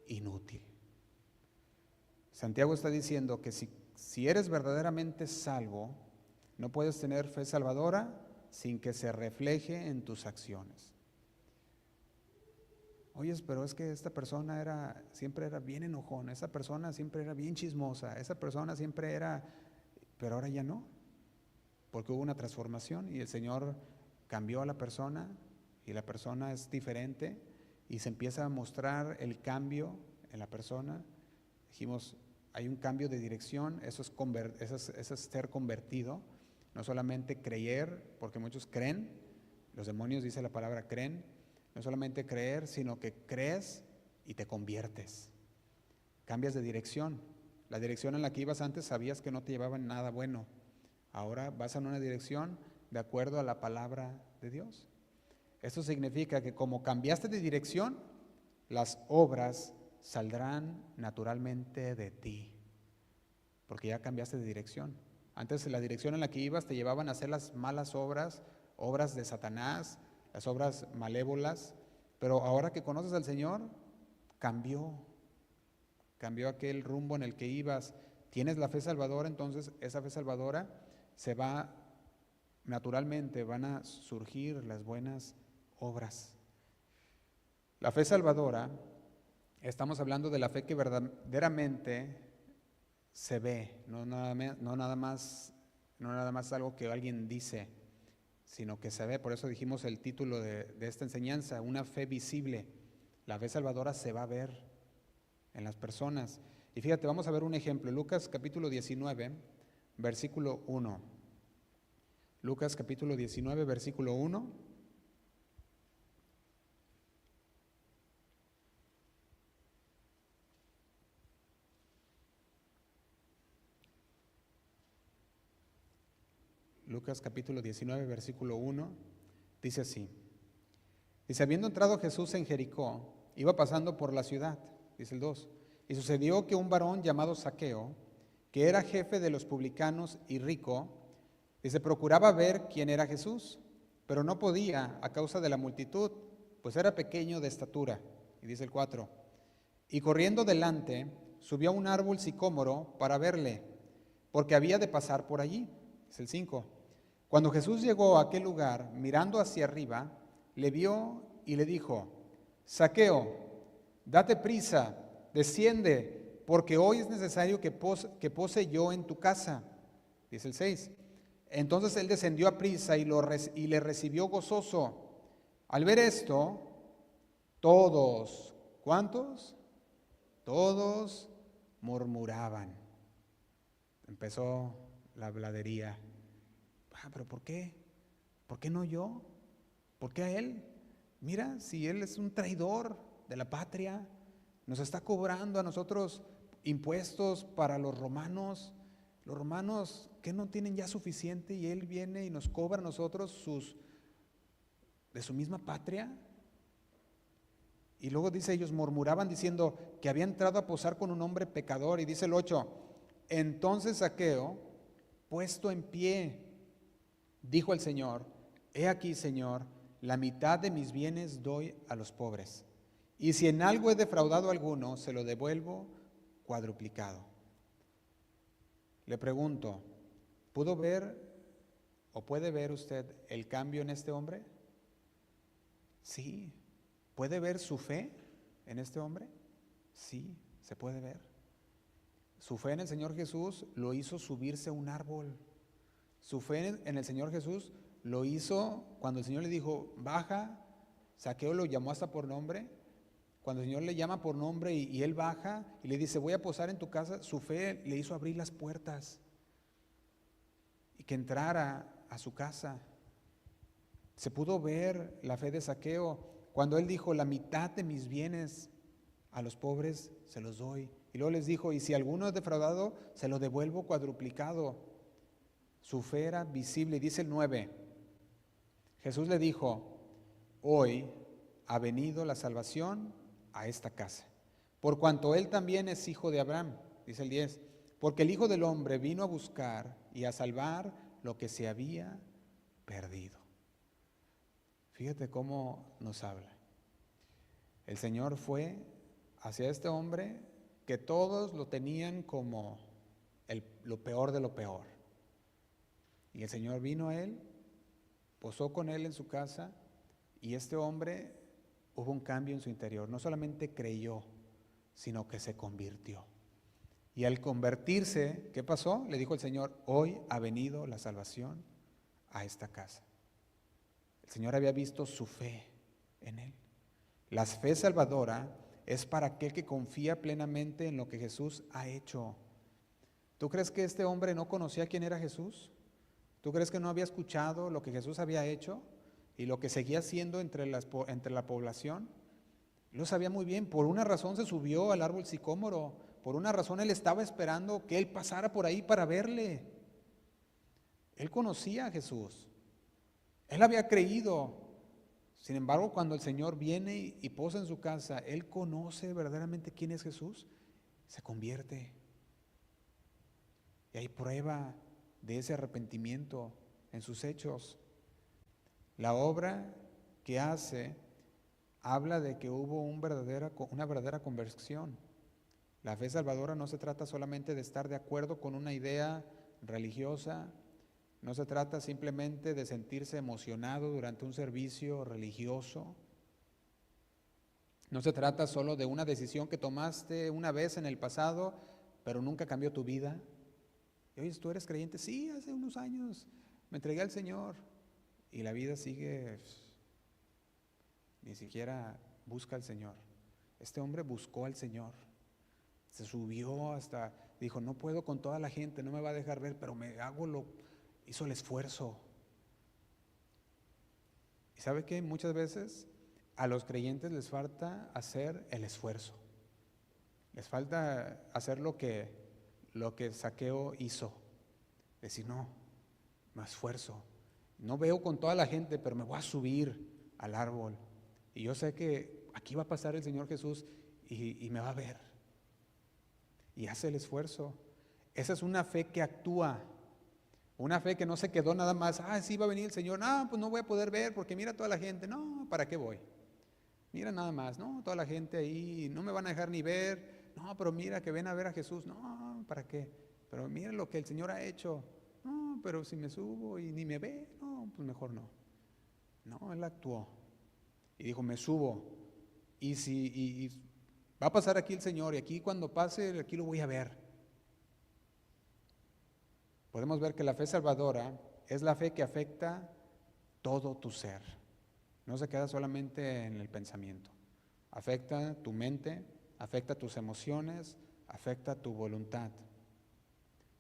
inútil. Santiago está diciendo que si eres verdaderamente salvo, no puedes tener fe salvadora sin que se refleje en tus acciones. Oye, pero es que esta persona siempre era bien enojona, esa persona siempre era bien chismosa, esa persona siempre era, pero ahora ya no, porque hubo una transformación y el Señor cambió a la persona y la persona es diferente y se empieza a mostrar el cambio en la persona. Dijimos, hay un cambio de dirección, eso es ser convertido, no solamente creer, porque muchos creen, los demonios dice la palabra creen, no solamente creer, sino que crees y te conviertes. Cambias de dirección. La dirección en la que ibas antes sabías que no te llevaba en nada bueno. Ahora vas en una dirección de acuerdo a la palabra de Dios. Esto significa que como cambiaste de dirección, las obras saldrán naturalmente de ti, porque ya cambiaste de dirección. Antes la dirección en la que ibas te llevaban a hacer las malas obras, obras de Satanás, las obras malévolas, pero ahora que conoces al Señor, cambió aquel rumbo en el que ibas. Tienes la fe salvadora, entonces esa fe salvadora se va, naturalmente van a surgir las buenas obras. La fe salvadora, estamos hablando de la fe que verdaderamente se ve, no nada más algo que alguien dice, sino que se ve. Por eso dijimos el título de esta enseñanza, una fe visible. La fe salvadora se va a ver en las personas. Y fíjate, vamos a ver un ejemplo. Lucas capítulo 19, versículo 1. Lucas capítulo 19, versículo 1. Lucas capítulo 19, versículo 1, dice así. Dice, habiendo entrado Jesús en Jericó, iba pasando por la ciudad, dice el 2. Y sucedió que un varón llamado Zaqueo, que era jefe de los publicanos y rico, dice, procuraba ver quién era Jesús, pero no podía a causa de la multitud, pues era pequeño de estatura. Y dice el 4. Y corriendo delante, subió a un árbol sicómoro para verle, porque había de pasar por allí. Dice el 5. Cuando Jesús llegó a aquel lugar, mirando hacia arriba, le vio y le dijo, Zaqueo, date prisa, desciende, porque hoy es necesario que pose yo en tu casa. Dice el 6. Entonces él descendió a prisa y le recibió gozoso. Al ver esto, todos, ¿cuántos? Todos murmuraban. Empezó la habladería. ¿Pero por qué? ¿Por qué no yo? ¿Por qué a él? Mira, si él es un traidor de la patria, nos está cobrando a nosotros impuestos para los romanos. Los romanos que no tienen ya suficiente y él viene y nos cobra a nosotros de su misma patria. Y luego dice, ellos murmuraban diciendo que había entrado a posar con un hombre pecador. Y dice el 8, entonces Zaqueo, puesto en pie, dijo el Señor, he aquí, Señor, la mitad de mis bienes doy a los pobres. Y si en algo he defraudado a alguno, se lo devuelvo cuadruplicado. Le pregunto, ¿pudo ver o puede ver usted el cambio en este hombre? Sí. ¿Puede ver su fe en este hombre? Sí, se puede ver. Su fe en el Señor Jesús lo hizo subirse a un árbol. Su fe en el Señor Jesús lo hizo cuando el Señor le dijo, baja. Zaqueo lo llamó hasta por nombre. Cuando el Señor le llama por nombre y él baja y le dice, voy a posar en tu casa, su fe le hizo abrir las puertas y que entrara a su casa. Se pudo ver la fe de Zaqueo cuando él dijo, la mitad de mis bienes a los pobres se los doy. Y luego les dijo, y si alguno es defraudado, se lo devuelvo cuadruplicado. Su fe era visible. Dice el 9, Jesús le dijo, hoy ha venido la salvación a esta casa, por cuanto él también es hijo de Abraham. Dice el 10, porque el Hijo del Hombre vino a buscar y a salvar lo que se había perdido. Fíjate cómo nos habla. El Señor fue hacia este hombre que todos lo tenían como lo peor de lo peor. Y el Señor vino a él, posó con él en su casa, y este hombre hubo un cambio en su interior. No solamente creyó, sino que se convirtió. Y al convertirse, ¿qué pasó? Le dijo el Señor, hoy ha venido la salvación a esta casa. El Señor había visto su fe en él. La fe salvadora es para aquel que confía plenamente en lo que Jesús ha hecho. ¿Tú crees que este hombre no conocía quién era Jesús? ¿Tú crees que no había escuchado lo que Jesús había hecho y lo que seguía haciendo entre la población? Lo sabía muy bien. Por una razón se subió al árbol sicómoro. Por una razón él estaba esperando que él pasara por ahí para verle. Él conocía a Jesús. Él había creído. Sin embargo, cuando el Señor viene y posa en su casa, Él conoce verdaderamente quién es Jesús, se convierte. Y hay prueba de ese arrepentimiento en sus hechos. La obra que hace habla de que hubo una verdadera conversión. La fe salvadora no se trata solamente de estar de acuerdo con una idea religiosa, no se trata simplemente de sentirse emocionado durante un servicio religioso, no se trata solo de una decisión que tomaste una vez en el pasado, pero nunca cambió tu vida. Y oye, ¿tú eres creyente? Sí, hace unos años me entregué al Señor y la vida sigue, ni siquiera busca al Señor. Este hombre buscó al Señor, se subió hasta, dijo, no puedo con toda la gente, no me va a dejar ver, pero hizo el esfuerzo. ¿Y sabe qué? Muchas veces a los creyentes les falta hacer el esfuerzo, les falta hacer lo que Zaqueo hizo, decir, no, me esfuerzo, no veo con toda la gente, pero me voy a subir al árbol, y yo sé que aquí va a pasar el Señor Jesús y me va a ver, y hace el esfuerzo. Esa es una fe que actúa, una fe que no se quedó nada más, sí va a venir el Señor, no, pues no voy a poder ver porque mira toda la gente, no, ¿para qué voy? Mira nada más, no, toda la gente ahí, no me van a dejar ni ver, no, pero mira que ven a ver a Jesús, no, ¿para qué? Pero mira lo que el Señor ha hecho, no, pero si me subo y ni me ve, no, pues mejor no. No, Él actuó y dijo, me subo, y va a pasar aquí el Señor, y aquí cuando pase, aquí lo voy a ver. Podemos ver que la fe salvadora es la fe que afecta todo tu ser. No se queda solamente en el pensamiento. Afecta tu mente, afecta tus emociones, afecta tu voluntad.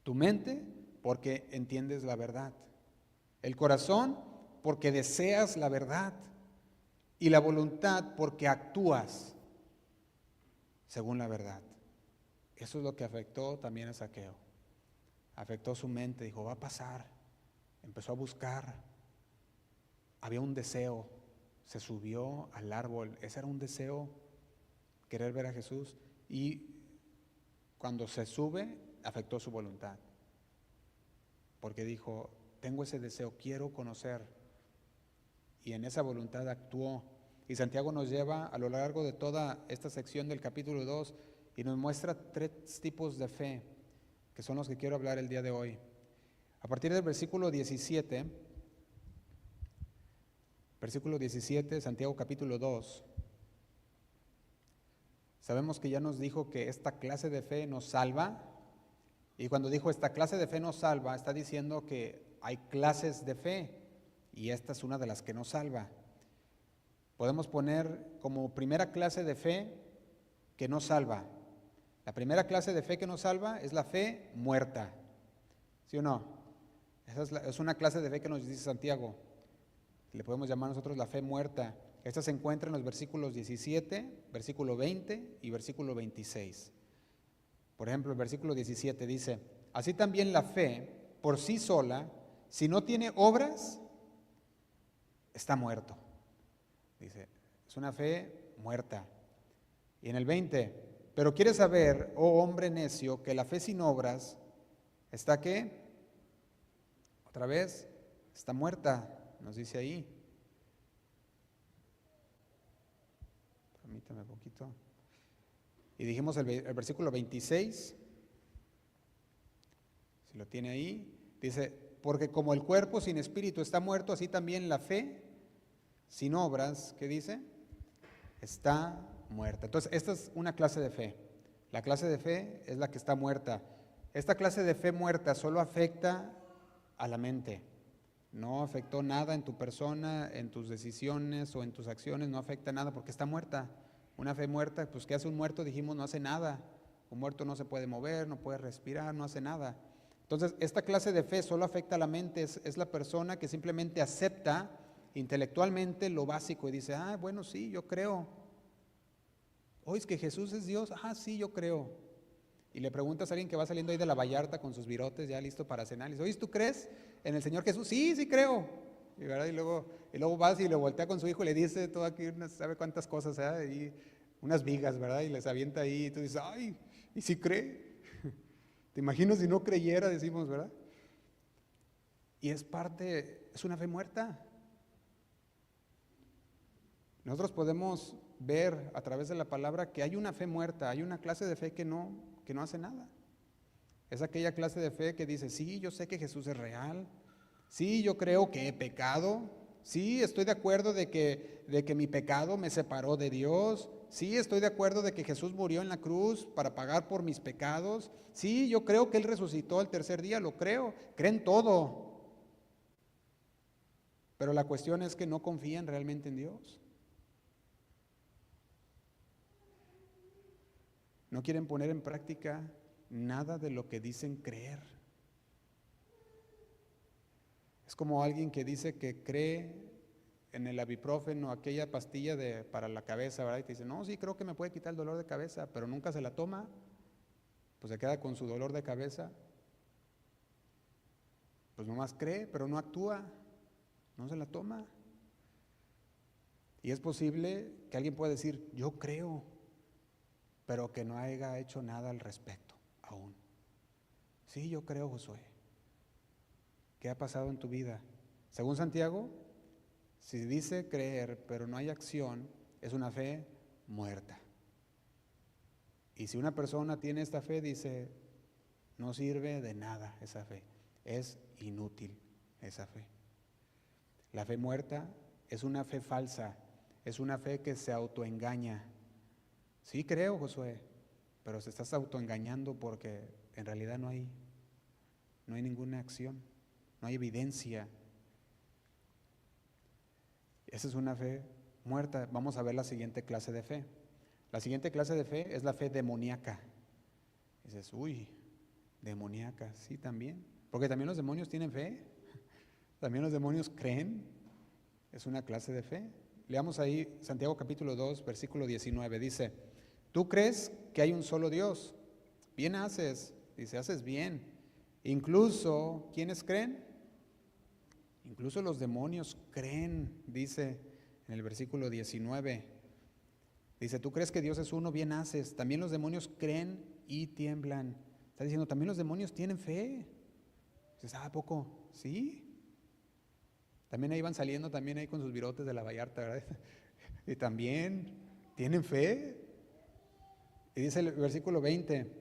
Tu mente porque entiendes la verdad. El corazón porque deseas la verdad. Y la voluntad porque actúas según la verdad. Eso es lo que afectó también a Zaqueo. Afectó su mente, dijo, va a pasar. Empezó a buscar. Había un deseo. Se subió al árbol. Ese era un deseo, querer ver a Jesús. Y cuando se sube, afectó su voluntad. Porque dijo, tengo ese deseo, quiero conocer. Y en esa voluntad actuó. Y Santiago nos lleva a lo largo de toda esta sección del capítulo 2 y nos muestra 3 tipos de fe, que son los que quiero hablar el día de hoy. A partir del versículo 17, Santiago capítulo 2, sabemos que ya nos dijo que esta clase de fe nos salva, y cuando dijo esta clase de fe nos salva, está diciendo que hay clases de fe, y esta es una de las que nos salva. Podemos poner como primera clase de fe que nos salva. La primera clase de fe que nos salva es la fe muerta, ¿sí o no? Esa es una clase de fe que nos dice Santiago. Le podemos llamar nosotros la fe muerta. Esta se encuentra en los versículos 17, versículo 20 y versículo 26. Por ejemplo, el versículo 17 dice, así también la fe por sí sola, si no tiene obras, está muerto. Dice, es una fe muerta. Y en el 20, pero quieres saber, oh hombre necio, que la fe sin obras, ¿está qué? Otra vez, está muerta, nos dice ahí. Permítame un poquito. Y dijimos el versículo 26, si lo tiene ahí, dice, porque como el cuerpo sin espíritu está muerto, así también la fe sin obras, ¿qué dice? Está muerta. Entonces, esta es una clase de fe. La clase de fe es la que está muerta. Esta clase de fe muerta solo afecta a la mente. No afectó nada en tu persona, en tus decisiones o en tus acciones, no afecta nada porque está muerta. Una fe muerta, pues ¿qué hace un muerto? Dijimos, no hace nada. Un muerto no se puede mover, no puede respirar, no hace nada. Entonces, esta clase de fe solo afecta a la mente, es la persona que simplemente acepta intelectualmente lo básico y dice, bueno, sí, yo creo. ¿Oís que Jesús es Dios? Sí, yo creo. Y le preguntas a alguien que va saliendo ahí de la Vallarta con sus virotes ya listo para cenar, y dice, oye, ¿tú crees en el Señor Jesús? Sí, sí creo. ¿verdad? Y luego vas y le voltea con su hijo y le dice todo aquí, sabe cuántas cosas, y unas vigas, ¿verdad? Y les avienta ahí y tú dices, ay, ¿y si cree? ¿Te imaginas si no creyera? Decimos, ¿verdad? Y es una fe muerta. Nosotros podemos ver a través de la palabra que hay una fe muerta, hay una clase de fe que no hace nada. Es aquella clase de fe que dice, sí, yo sé que Jesús es real, sí, yo creo que he pecado, sí, estoy de acuerdo de que mi pecado me separó de Dios, sí, estoy de acuerdo de que Jesús murió en la cruz para pagar por mis pecados, sí, yo creo que Él resucitó al tercer día, lo creen todo. Pero la cuestión es que no confían realmente en Dios. No quieren poner en práctica nada de lo que dicen creer. Es como alguien que dice que cree en el ibuprofeno, aquella pastilla para la cabeza, ¿verdad? Y te dice, no, sí, creo que me puede quitar el dolor de cabeza, pero nunca se la toma, pues se queda con su dolor de cabeza. Pues nomás cree, pero no actúa, no se la toma. Y es posible que alguien pueda decir, yo creo, pero que no haya hecho nada al respecto aún. Sí, yo creo, Josué. ¿Qué ha pasado en tu vida? Según Santiago, si dice creer, pero no hay acción, es una fe muerta. Y si una persona tiene esta fe, dice, no sirve de nada esa fe. Es inútil esa fe. La fe muerta es una fe falsa, es una fe que se autoengaña. Sí creo, Josué, pero se estás autoengañando porque en realidad no hay ninguna acción, no hay evidencia. Esa es una fe muerta. Vamos a ver la siguiente clase de fe. La siguiente clase de fe es la fe demoníaca. Dices, uy, demoníaca, sí también, porque también los demonios tienen fe, también los demonios creen, es una clase de fe. Leamos ahí Santiago capítulo 2, versículo 19, dice, tú crees que hay un solo Dios, bien haces, dice, haces bien. Incluso, ¿quiénes creen? Incluso los demonios creen, dice en el versículo 19. Dice, tú crees que Dios es uno, bien haces. También los demonios creen y tiemblan. Está diciendo, también los demonios tienen fe. Dices, ¿a poco? Sí. También ahí van saliendo, también ahí con sus virotes de la Vallarta, ¿verdad? Y también tienen fe. Y dice el versículo 20,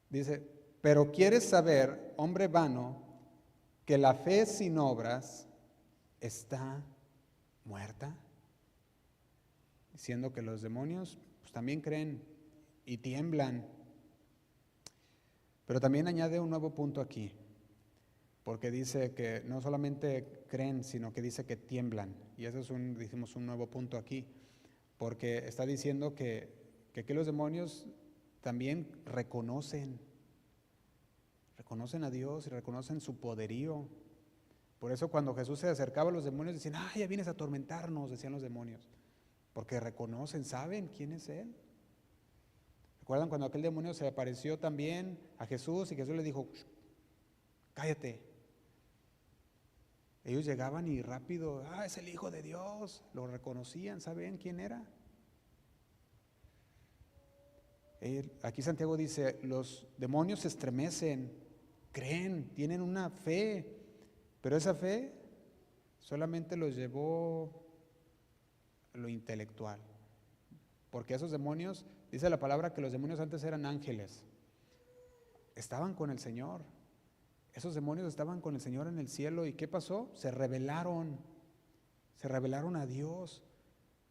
dice, pero quieres saber, hombre vano, que la fe sin obras está muerta. Diciendo que los demonios pues, también creen y tiemblan. Pero también añade un nuevo punto aquí, porque dice que no solamente creen, sino que dice que tiemblan. Y eso es decimos, un nuevo punto aquí, porque está diciendo que los demonios también reconocen a Dios y reconocen su poderío. Por eso cuando Jesús se acercaba a los demonios decían, ya vienes a atormentarnos, decían los demonios. Porque reconocen, saben quién es Él. ¿Recuerdan cuando aquel demonio se apareció también a Jesús y Jesús le dijo, cállate? Ellos llegaban y rápido, es el Hijo de Dios, lo reconocían, ¿saben quién era? Aquí Santiago dice, los demonios se estremecen, creen, tienen una fe, pero esa fe solamente los llevó a lo intelectual, porque esos demonios, dice la palabra que los demonios antes eran ángeles, estaban con el Señor, esos demonios estaban con el Señor en el cielo, ¿y qué pasó? Se rebelaron a Dios,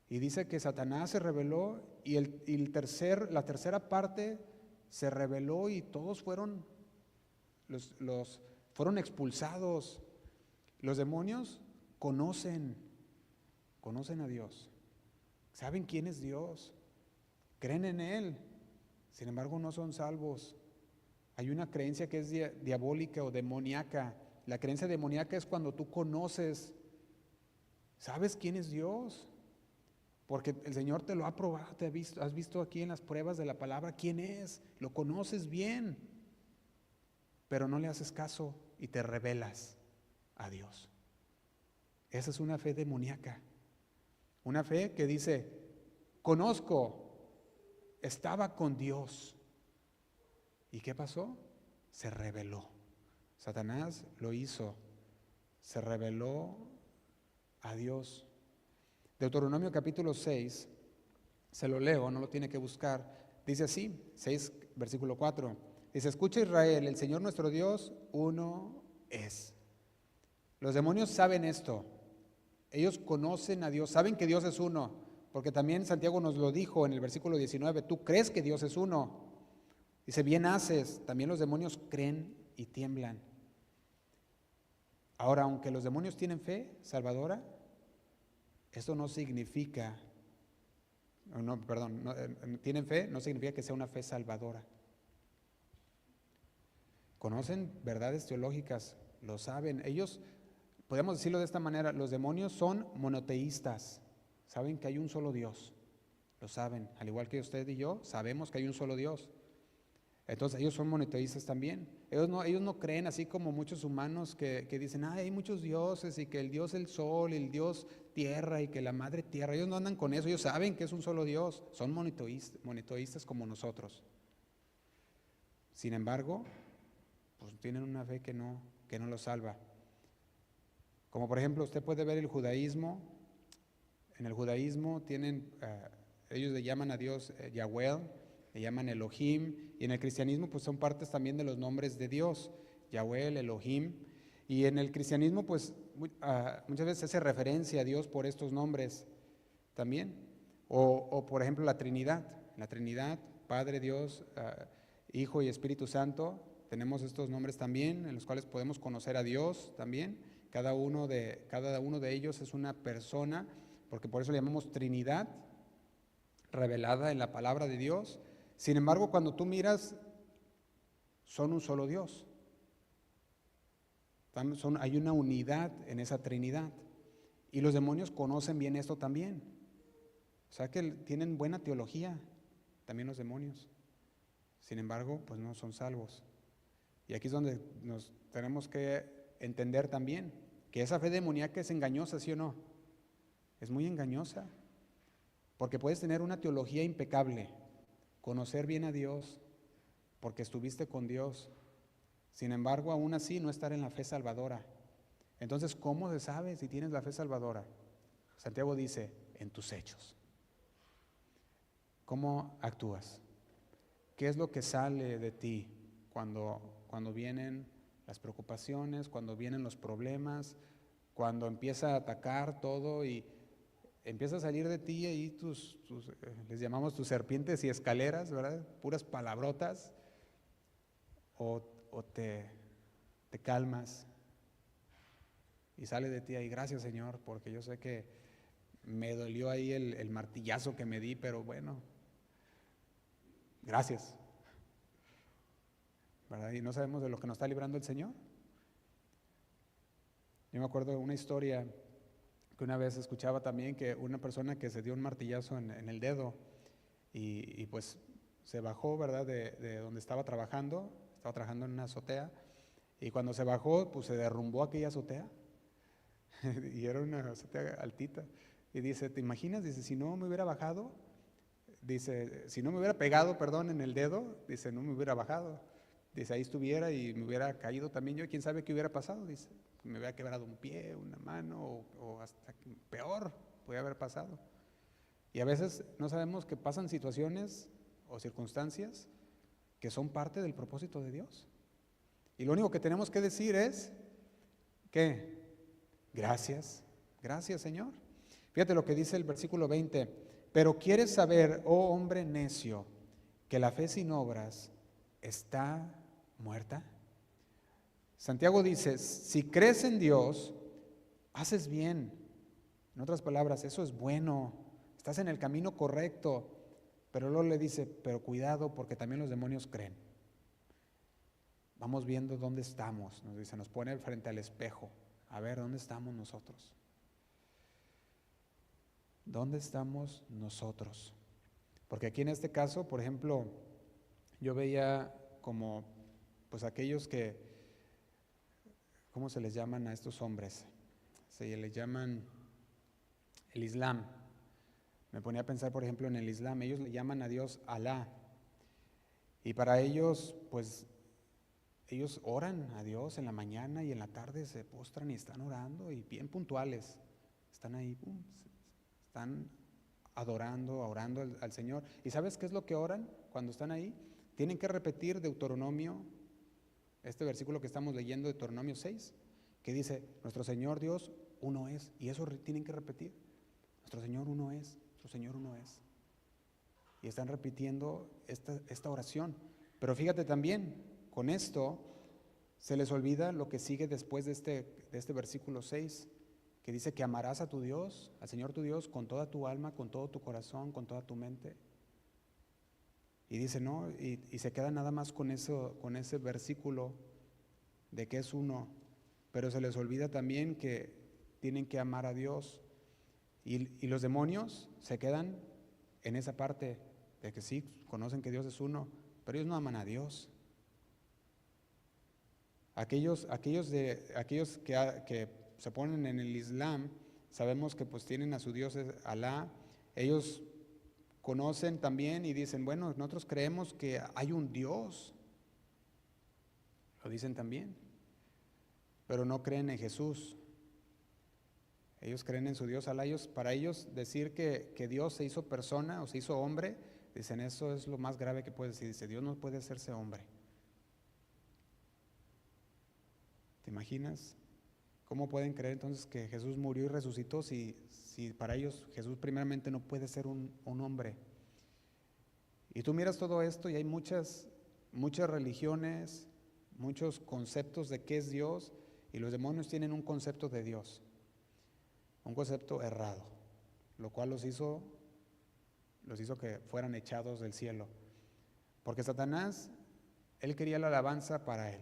y dice que Satanás se rebeló, y la tercera parte se rebeló, y todos fueron expulsados. Los demonios conocen a Dios, saben quién es Dios, creen en Él, sin embargo no son salvos. Hay una creencia que es diabólica o demoníaca. La creencia demoníaca es cuando tú conoces, sabes quién es Dios, porque el Señor te lo ha probado, has visto aquí en las pruebas de la palabra quién es, lo conoces bien, pero no le haces caso y te rebelas a Dios. Esa es una fe demoníaca. Una fe que dice, conozco, estaba con Dios. ¿Y qué pasó? Se rebeló. Satanás lo hizo. Se rebeló a Dios. Deuteronomio capítulo 6, se lo leo, no lo tiene que buscar. Dice así, 6, versículo 4. Dice, escucha Israel, el Señor nuestro Dios, uno es. Los demonios saben esto. Ellos conocen a Dios, saben que Dios es uno, porque también Santiago nos lo dijo en el versículo 19, tú crees que Dios es uno. Dice, bien haces, también los demonios creen y tiemblan. Ahora, aunque los demonios tienen fe salvadora, esto no significa, tienen fe, no significa que sea una fe salvadora. Conocen verdades teológicas, lo saben. Ellos, podemos decirlo de esta manera, los demonios son monoteístas, saben que hay un solo Dios, lo saben, al igual que usted y yo, sabemos que hay un solo Dios. Entonces ellos son monoteístas también. Ellos no creen así como muchos humanos que dicen, hay muchos dioses y que el Dios el sol, y el Dios tierra y que la madre tierra. Ellos no andan con eso, ellos saben que es un solo Dios. Son monoteístas como nosotros. Sin embargo, pues tienen una fe que no los salva. Como por ejemplo, usted puede ver el judaísmo. En el judaísmo tienen, ellos le llaman a Dios Yahweh, le llaman Elohim, y en el cristianismo pues son partes también de los nombres de Dios, Yahweh, Elohim, y en el cristianismo pues muchas veces se hace referencia a Dios por estos nombres también, o por ejemplo la Trinidad, Padre, Dios, Hijo y Espíritu Santo, tenemos estos nombres también en los cuales podemos conocer a Dios también, cada uno de ellos es una persona, porque por eso le llamamos Trinidad, revelada en la palabra de Dios. Sin embargo, cuando tú miras, son un solo Dios. Hay una unidad en esa Trinidad. Y los demonios conocen bien esto también. O sea que tienen buena teología, también los demonios. Sin embargo, pues no son salvos. Y aquí es donde nos tenemos que entender también que esa fe demoníaca es engañosa, ¿sí o no? Es muy engañosa. Porque puedes tener una teología impecable, conocer bien a Dios, porque estuviste con Dios. Sin embargo, aún así no estar en la fe salvadora. Entonces, ¿cómo se sabe si tienes la fe salvadora? Santiago dice, en tus hechos. ¿Cómo actúas? ¿Qué es lo que sale de ti cuando vienen las preocupaciones, cuando vienen los problemas, cuando empieza a atacar todo y empieza a salir de ti ahí les llamamos tus serpientes y escaleras, ¿verdad? Puras palabrotas, o te calmas y sale de ti ahí, gracias Señor, porque yo sé que me dolió ahí el martillazo que me di, pero bueno, gracias, ¿verdad? Y no sabemos de lo que nos está librando el Señor. Yo me acuerdo de una historia que una vez escuchaba también, que una persona que se dio un martillazo en el dedo y pues se bajó, ¿verdad? De donde estaba trabajando en una azotea, y cuando se bajó pues se derrumbó aquella azotea y era una azotea altita, y dice, ¿te imaginas? Dice, si no me hubiera bajado, dice, si no me hubiera pegado, perdón, en el dedo, dice, no me hubiera bajado, dice, ahí estuviera y me hubiera caído también yo, quién sabe qué hubiera pasado, dice, me hubiera quebrado un pie, una mano, o hasta peor podía haber pasado. Y a veces no sabemos que pasan situaciones o circunstancias que son parte del propósito de Dios. Y lo único que tenemos que decir es, ¿qué? Gracias Señor. Fíjate lo que dice el versículo 20, pero ¿quieres saber, oh hombre necio, que la fe sin obras está muerta? Santiago dice, si crees en Dios, haces bien. En otras palabras, eso es bueno, estás en el camino correcto. Pero luego le dice, pero cuidado porque también los demonios creen. Vamos viendo dónde estamos, nos dice, nos pone frente al espejo, a ver dónde estamos nosotros. ¿Dónde estamos nosotros? Porque aquí en este caso, por ejemplo, yo veía como pues aquellos que ¿cómo se les llaman a estos hombres? Se les llaman el Islam. Me ponía a pensar, por ejemplo, en el Islam. Ellos le llaman a Dios Alá. Y para ellos, pues, ellos oran a Dios en la mañana y en la tarde se postran y están orando y bien puntuales. Están ahí, están adorando, orando al Señor. ¿Y sabes qué es lo que oran cuando están ahí? Tienen que repetir Deuteronomio, este versículo que estamos leyendo, Deuteronomio 6, que dice, nuestro Señor Dios uno es. Y eso tienen que repetir. Nuestro Señor uno es, nuestro Señor uno es. Y están repitiendo esta oración. Pero fíjate también, con esto se les olvida lo que sigue después de este versículo 6, que dice que amarás a tu Dios, al Señor tu Dios, con toda tu alma, con todo tu corazón, con toda tu mente. Y dice, no, y se queda nada más con ese versículo de que es uno, pero se les olvida también que tienen que amar a Dios. Y los demonios se quedan en esa parte de que sí, conocen que Dios es uno, pero ellos no aman a Dios. Aquellos que se ponen en el Islam, sabemos que pues tienen a su Dios Alá. Ellos conocen también y dicen, bueno, nosotros creemos que hay un Dios. Lo dicen también, pero no creen en Jesús. Ellos creen en su Dios Alá. Para ellos decir que Dios se hizo persona o se hizo hombre, dicen, eso es lo más grave que puede decir. Dice, Dios no puede hacerse hombre. ¿Te imaginas? ¿Cómo pueden creer entonces que Jesús murió y resucitó si para ellos Jesús primeramente no puede ser un hombre? Y tú miras todo esto y hay muchas religiones, muchos conceptos de qué es Dios, y los demonios tienen un concepto de Dios, un concepto errado, lo cual los hizo que fueran echados del cielo. Porque Satanás, él quería la alabanza para él.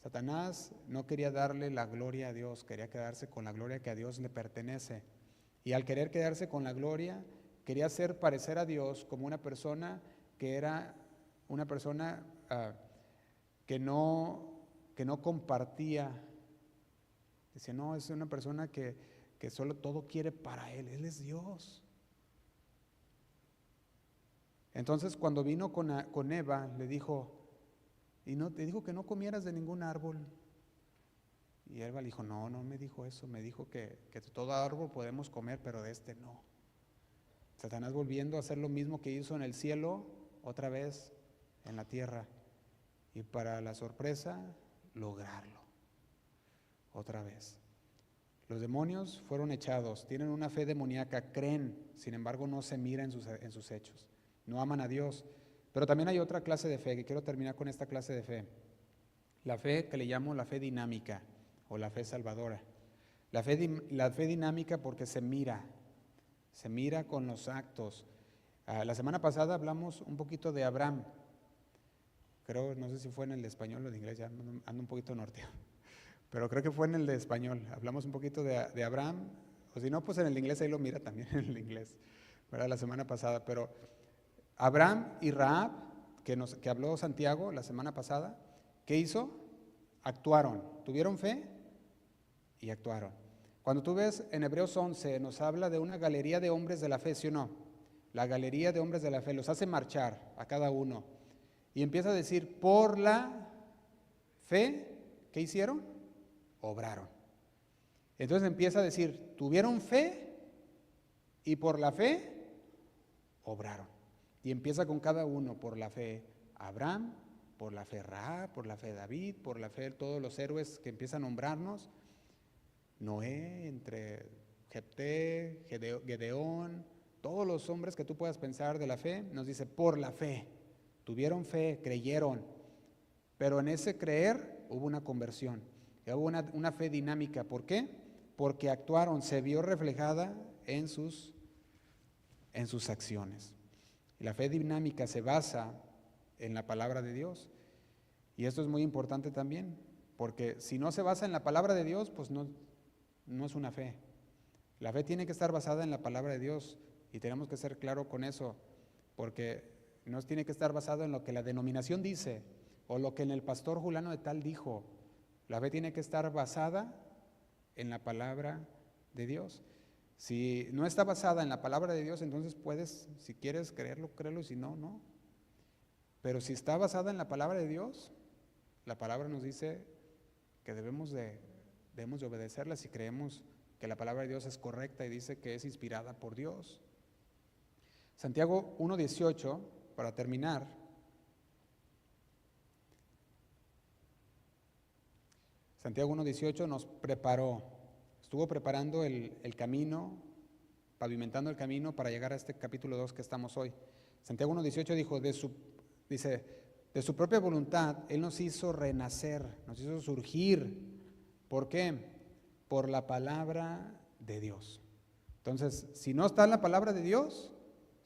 Satanás no quería darle la gloria a Dios, quería quedarse con la gloria que a Dios le pertenece. Y al querer quedarse con la gloria, quería hacer parecer a Dios como una persona que era una persona que no compartía. Dice, no, es una persona que solo todo quiere para Él es Dios. Entonces cuando vino con Eva, le dijo, y no te dijo que no comieras de ningún árbol. Y Eva le dijo, no me dijo eso, me dijo que de todo árbol podemos comer, pero de este no. Satanás volviendo a hacer lo mismo que hizo en el cielo, otra vez en la tierra. Y para la sorpresa, lograrlo. Otra vez. Los demonios fueron echados, tienen una fe demoníaca, creen, sin embargo no se mira en sus hechos. No aman a Dios. Pero también hay otra clase de fe, que quiero terminar con esta clase de fe. La fe que le llamo la fe dinámica o la fe salvadora. La fe dinámica porque se mira con los actos. La semana pasada hablamos un poquito de Abraham. Creo, no sé si fue en el de español o de inglés, ya ando un poquito norteado. Pero creo que fue en el de español. Hablamos un poquito de Abraham, o si no, pues en el inglés ahí lo mira también en el inglés, ¿verdad? La semana pasada. Pero Abraham y Rahab, que habló Santiago la semana pasada, ¿qué hizo? Actuaron, tuvieron fe y actuaron. Cuando tú ves en Hebreos 11, nos habla de una galería de hombres de la fe, ¿sí o no? La galería de hombres de la fe, los hace marchar a cada uno. Y empieza a decir, por la fe, ¿qué hicieron? Obraron. Entonces empieza a decir, tuvieron fe y por la fe, obraron. Y empieza con cada uno, por la fe Abraham, por la fe Rahab, por la fe David, por la fe de todos los héroes que empiezan a nombrarnos, Noé, entre Jefté, Gedeón, todos los hombres que tú puedas pensar de la fe, nos dice, por la fe, tuvieron fe, creyeron, pero en ese creer hubo una conversión, hubo una fe dinámica. ¿Por qué? Porque actuaron, se vio reflejada en sus acciones. Y la fe dinámica se basa en la palabra de Dios. Y esto es muy importante también, porque si no se basa en la palabra de Dios, pues no es una fe. La fe tiene que estar basada en la palabra de Dios y tenemos que ser claros con eso, porque no tiene que estar basado en lo que la denominación dice o lo que el pastor Julano de tal dijo. La fe tiene que estar basada en la palabra de Dios. Si no está basada en la palabra de Dios, entonces puedes, si quieres creerlo, créelo, y si no, no. Pero si está basada en la palabra de Dios, la palabra nos dice que debemos de obedecerla si creemos que la palabra de Dios es correcta y dice que es inspirada por Dios. Santiago 1:18, para terminar. Santiago 1:18 nos estuvo preparando el camino, pavimentando el camino para llegar a este capítulo 2 que estamos hoy. Santiago 1:18 dijo, dice, de su propia voluntad, Él nos hizo renacer, nos hizo surgir. ¿Por qué? Por la palabra de Dios. Entonces, si no está en la palabra de Dios,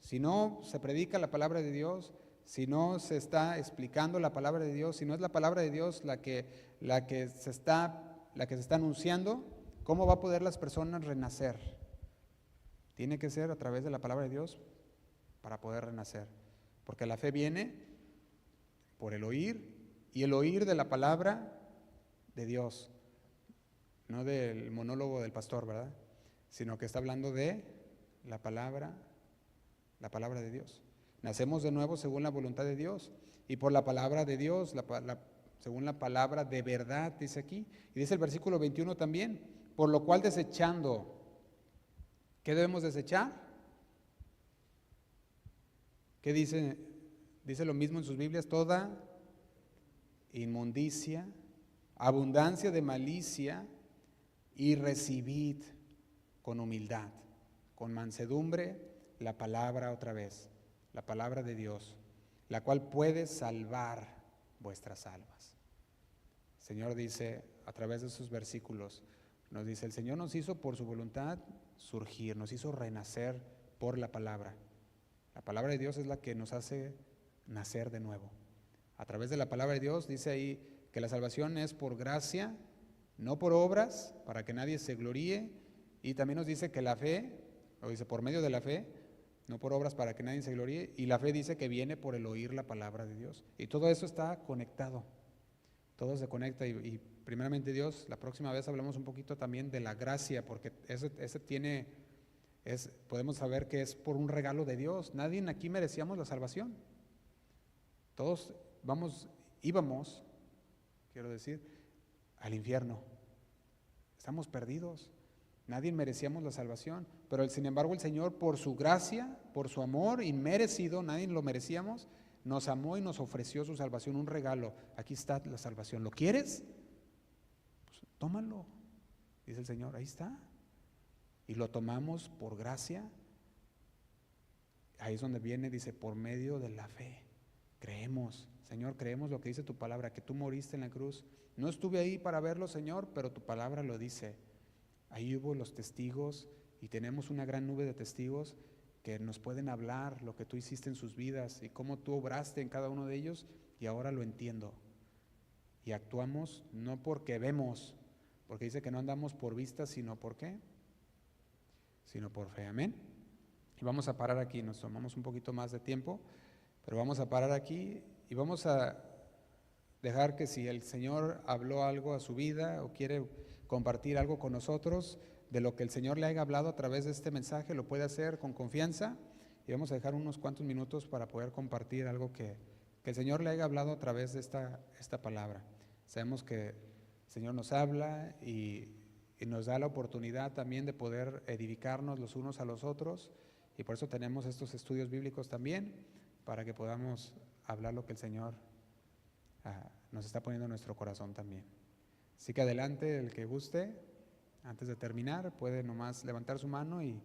si no se predica la palabra de Dios, si no se está explicando la palabra de Dios, si no es la palabra de Dios la que se está anunciando, ¿cómo va a poder las personas renacer? Tiene que ser a través de la palabra de Dios para poder renacer. Porque la fe viene por el oír, y el oír de la palabra de Dios, no del monólogo del pastor, ¿verdad? Sino que está hablando de la palabra de Dios. Nacemos de nuevo según la voluntad de Dios y por la palabra de Dios, según la palabra de verdad, dice aquí. Y dice el versículo 21 también, por lo cual desechando, ¿qué debemos desechar? ¿Qué dice? Dice lo mismo en sus Biblias, toda inmundicia, abundancia de malicia, y recibid con humildad, con mansedumbre, la palabra otra vez, la palabra de Dios, la cual puede salvar vuestras almas. El Señor dice a través de sus versículos, nos dice, el Señor nos hizo por su voluntad surgir, nos hizo renacer por la palabra. La palabra de Dios es la que nos hace nacer de nuevo. A través de la palabra de Dios dice ahí que la salvación es por gracia, no por obras, para que nadie se gloríe. Y también nos dice que la fe, lo dice por medio de la fe, no por obras para que nadie se gloríe. Y la fe dice que viene por el oír la palabra de Dios. Y todo eso está conectado. Todo se conecta y primeramente Dios, la próxima vez hablamos un poquito también de la gracia, porque podemos saber que es por un regalo de Dios. Nadie aquí merecíamos la salvación. Todos íbamos, quiero decir, al infierno. Estamos perdidos. Nadie merecíamos la salvación, pero sin embargo el Señor, por su gracia, por su amor inmerecido, nadie lo merecíamos, nos amó y nos ofreció su salvación, un regalo. Aquí está la salvación. ¿Lo quieres? Pues tómalo, dice el Señor, ahí está. Y lo tomamos por gracia. Ahí es donde viene, dice, por medio de la fe. Creemos, Señor, creemos lo que dice tu palabra, que tú moriste en la cruz. No estuve ahí para verlo, Señor, pero tu palabra lo dice. Ahí hubo los testigos y tenemos una gran nube de testigos que nos pueden hablar lo que tú hiciste en sus vidas y cómo tú obraste en cada uno de ellos, y ahora lo entiendo. Y actuamos no porque vemos, porque dice que no andamos por vista, sino ¿por qué? Sino por fe, amén. Y vamos a parar aquí, nos tomamos un poquito más de tiempo, pero vamos a parar aquí y vamos a dejar que si el Señor habló algo a su vida o quiere compartir algo con nosotros de lo que el Señor le haya hablado a través de este mensaje, lo puede hacer con confianza, y vamos a dejar unos cuantos minutos para poder compartir algo que el Señor le haya hablado a través de esta palabra. Sabemos que el Señor nos habla y nos da la oportunidad también de poder edificarnos los unos a los otros, y por eso tenemos estos estudios bíblicos también, para que podamos hablar lo que el Señor nos está poniendo en nuestro corazón también. Así que adelante, el que guste, antes de terminar, puede nomás levantar su mano y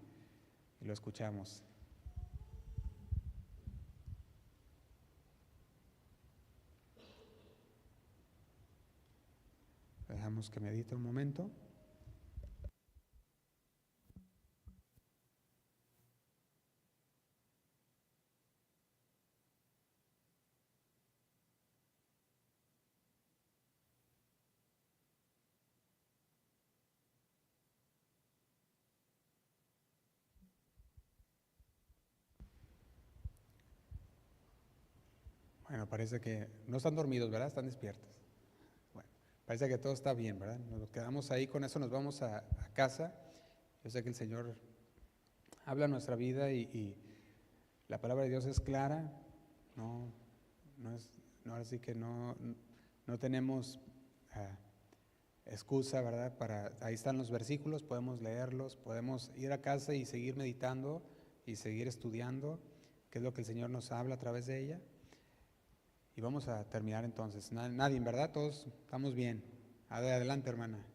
lo escuchamos. Dejamos que medite un momento. Bueno, parece que no están dormidos, ¿verdad? Están despiertos. Bueno, Parece que todo está bien, ¿verdad? Nos quedamos ahí, con eso nos vamos a casa. Yo sé que el Señor habla nuestra vida y la palabra de Dios es clara, no, no es, no, así que no tenemos excusa, ¿verdad? Ahí están los versículos, podemos leerlos, podemos ir a casa y seguir meditando y seguir estudiando qué es lo que el Señor nos habla a través de ella. Y vamos a terminar entonces. Nadie, ¿verdad? Todos estamos bien. Adelante, hermana.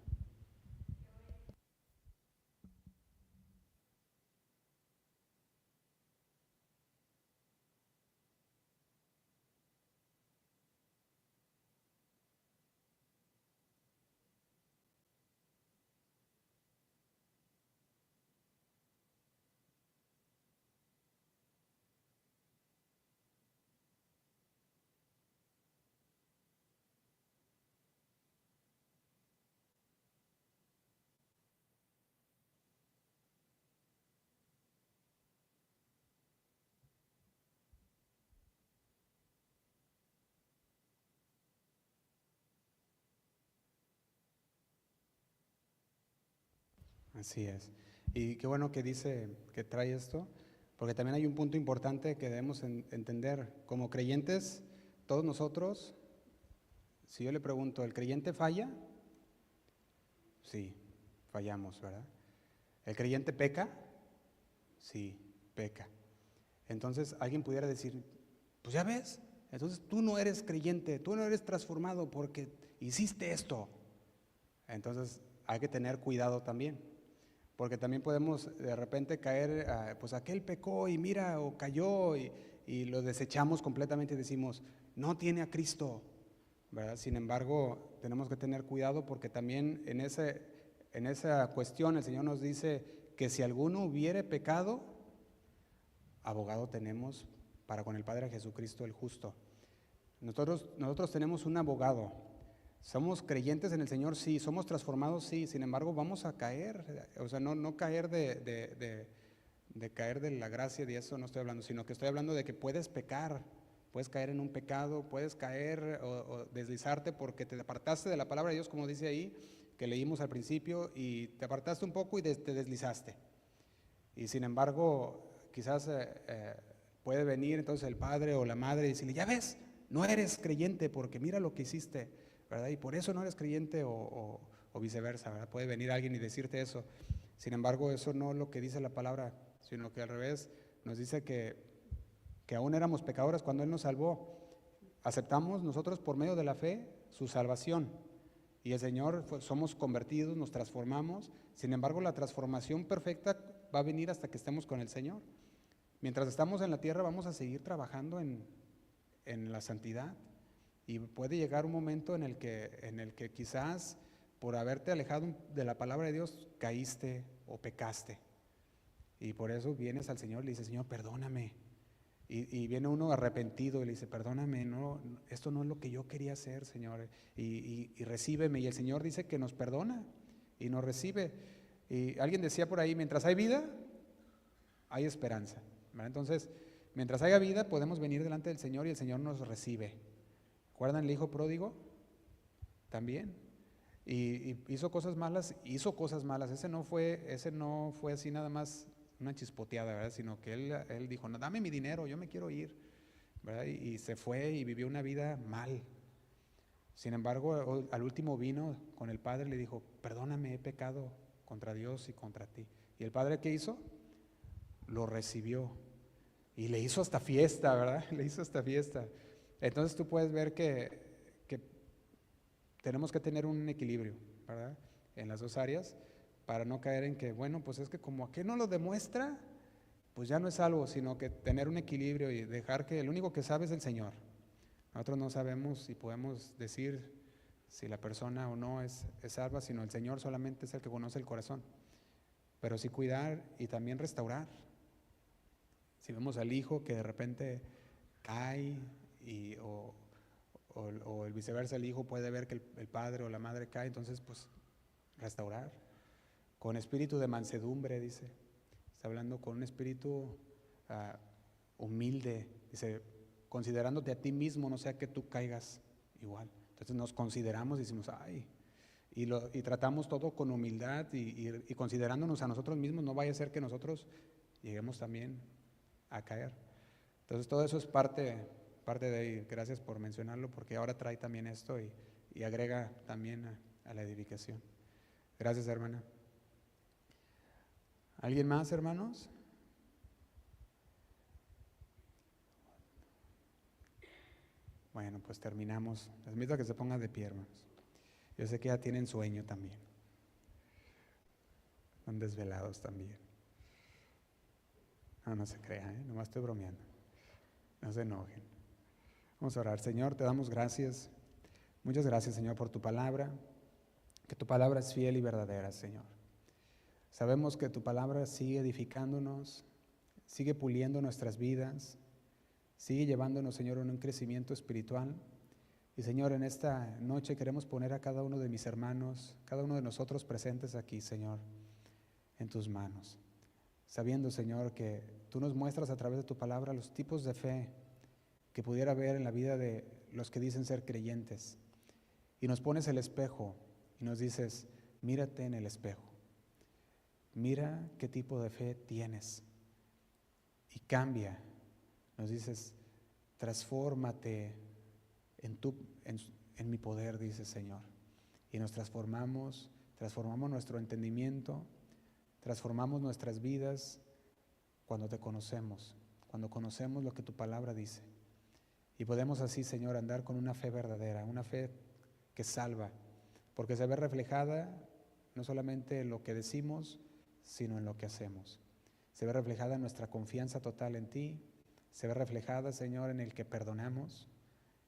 Así es. Y qué bueno que dice que trae esto, porque también hay un punto importante que debemos entender. Como creyentes, todos nosotros, si yo le pregunto, ¿el creyente falla? Sí, fallamos, ¿verdad? ¿El creyente peca? Sí, peca. Entonces alguien pudiera decir, pues ya ves, entonces tú no eres creyente, tú no eres transformado porque hiciste esto. Entonces hay que tener cuidado también, porque también podemos de repente caer, pues aquel pecó y mira, o cayó y lo desechamos completamente y decimos, no tiene a Cristo, ¿verdad? Sin embargo, tenemos que tener cuidado porque también en esa cuestión el Señor nos dice que si alguno hubiere pecado, abogado tenemos para con el Padre Jesucristo el justo. Nosotros tenemos un abogado. Somos creyentes en el Señor, sí. Somos transformados, sí. Sin embargo, vamos a caer. O sea, no caer de caer de la gracia, de eso no estoy hablando, sino que estoy hablando de que puedes pecar. Puedes caer en un pecado, puedes caer o deslizarte porque te apartaste de la palabra de Dios, como dice ahí, que leímos al principio, y te apartaste un poco y te deslizaste. Y sin embargo, quizás puede venir entonces el padre o la madre y decirle, ya ves, no eres creyente porque mira lo que hiciste, ¿verdad? Y por eso no eres creyente o viceversa, ¿verdad? Puede venir alguien y decirte eso. Sin embargo, eso no es lo que dice la palabra, sino que al revés nos dice que aún éramos pecadores cuando Él nos salvó. Aceptamos nosotros por medio de la fe su salvación. Y el Señor, somos convertidos, nos transformamos. Sin embargo, la transformación perfecta va a venir hasta que estemos con el Señor. Mientras estamos en la tierra vamos a seguir trabajando en la santidad. Y puede llegar un momento en el que quizás por haberte alejado de la palabra de Dios caíste o pecaste. Y por eso vienes al Señor y le dices, Señor, perdóname. Y viene uno arrepentido y le dice, perdóname, no, esto no es lo que yo quería hacer, Señor, y recíbeme. Y el Señor dice que nos perdona y nos recibe. Y alguien decía por ahí, mientras hay vida, hay esperanza, ¿verdad? Entonces, mientras haya vida, podemos venir delante del Señor y el Señor nos recibe. ¿Recuerdan el hijo pródigo? También. Y hizo cosas malas, ese no fue así nada más una chispoteada, ¿verdad? Sino que él dijo, no, dame mi dinero, yo me quiero ir, ¿verdad? Y se fue y vivió una vida mal. Sin embargo, al último vino con el padre y le dijo, perdóname, he pecado contra Dios y contra ti. ¿Y el padre qué hizo? Lo recibió y le hizo hasta fiesta, ¿verdad? Le hizo hasta fiesta. Entonces tú puedes ver que tenemos que tener un equilibrio, ¿verdad? En las dos áreas, para no caer en que, bueno, pues es que como aquel no lo demuestra, pues ya no es salvo, sino que tener un equilibrio y dejar que el único que sabe es el Señor. Nosotros no sabemos si podemos decir si la persona o no es salva, sino el Señor solamente es el que conoce el corazón. Pero sí cuidar y también restaurar. Si vemos al hijo que de repente cae o el viceversa, el hijo puede ver que el padre o la madre cae, entonces pues restaurar. Con espíritu de mansedumbre, dice. Está hablando con un espíritu humilde. Dice, considerándote a ti mismo, no sea que tú caigas igual. Entonces nos consideramos y decimos, ay, y tratamos todo con humildad y considerándonos a nosotros mismos, no vaya a ser que nosotros lleguemos también a caer. Entonces todo eso es parte de ahí. Gracias por mencionarlo, porque ahora trae también esto y agrega también a la edificación. Gracias, hermana. ¿Alguien más, hermanos? Bueno, pues terminamos. Les invito a que se pongan de pie, hermanos. Yo sé que ya tienen sueño también. Son desvelados también. No se crea, nomás estoy bromeando. No se enojen. Vamos a orar. Señor, te damos gracias. Muchas gracias, Señor, por tu palabra. Que tu palabra es fiel y verdadera, Señor. Sabemos que tu palabra sigue edificándonos, sigue puliendo nuestras vidas, sigue llevándonos, Señor, a un crecimiento espiritual. Y, Señor, en esta noche queremos poner a cada uno de mis hermanos, cada uno de nosotros presentes aquí, Señor, en tus manos. Sabiendo, Señor, que tú nos muestras a través de tu palabra los tipos de fe que pudiera haber en la vida de los que dicen ser creyentes. Y nos pones el espejo y nos dices, mírate en el espejo. Mira qué tipo de fe tienes y cambia. Nos dices, transfórmate en mi poder, dice Señor. Y nos transformamos nuestro entendimiento, transformamos nuestras vidas cuando te conocemos, cuando conocemos lo que tu palabra dice. Y podemos así, Señor, andar con una fe verdadera, una fe que salva, porque se ve reflejada no solamente en lo que decimos, sino en lo que hacemos. Se ve reflejada nuestra confianza total en ti, se ve reflejada, Señor, en el que perdonamos,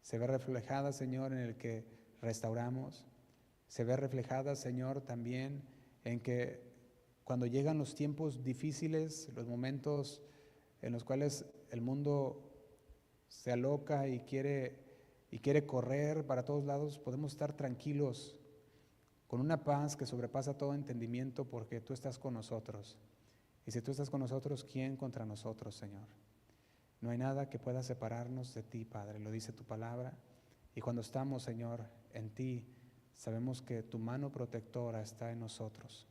se ve reflejada, Señor, en el que restauramos, se ve reflejada, Señor, también en que cuando llegan los tiempos difíciles, los momentos en los cuales el mundo se aloca y quiere correr para todos lados, podemos estar tranquilos con una paz que sobrepasa todo entendimiento, porque tú estás con nosotros. Y si tú estás con nosotros, ¿quién contra nosotros, Señor? No hay nada que pueda separarnos de ti, Padre, lo dice tu palabra. Y cuando estamos, Señor, en ti, sabemos que tu mano protectora está en nosotros.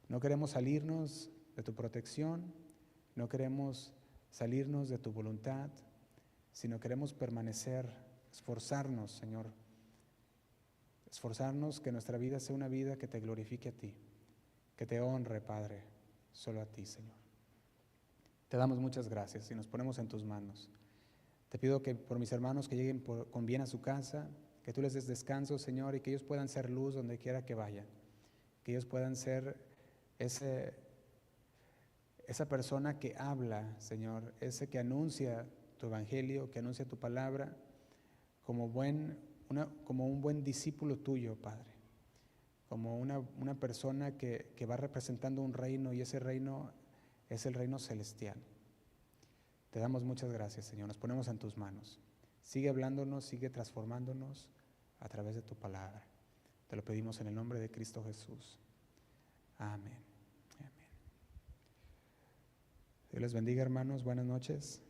No queremos salirnos de tu protección, no queremos salirnos de tu voluntad, sino queremos permanecer, esforzarnos, Señor. Esforzarnos que nuestra vida sea una vida que te glorifique a ti, que te honre, Padre, solo a ti, Señor. Te damos muchas gracias y nos ponemos en tus manos. Te pido que por mis hermanos que lleguen con bien a su casa, que tú les des descanso, Señor, y que ellos puedan ser luz donde quiera que vayan, que ellos puedan ser esa persona que habla, Señor, ese que anuncia tu evangelio, que anuncia tu palabra, como un buen discípulo tuyo, Padre, como una persona que va representando un reino, y ese reino es el reino celestial. Te damos muchas gracias, Señor, nos ponemos en tus manos. Sigue hablándonos, sigue transformándonos a través de tu palabra. Te lo pedimos en el nombre de Cristo Jesús. Amén. Amén. Dios les bendiga, hermanos. Buenas noches.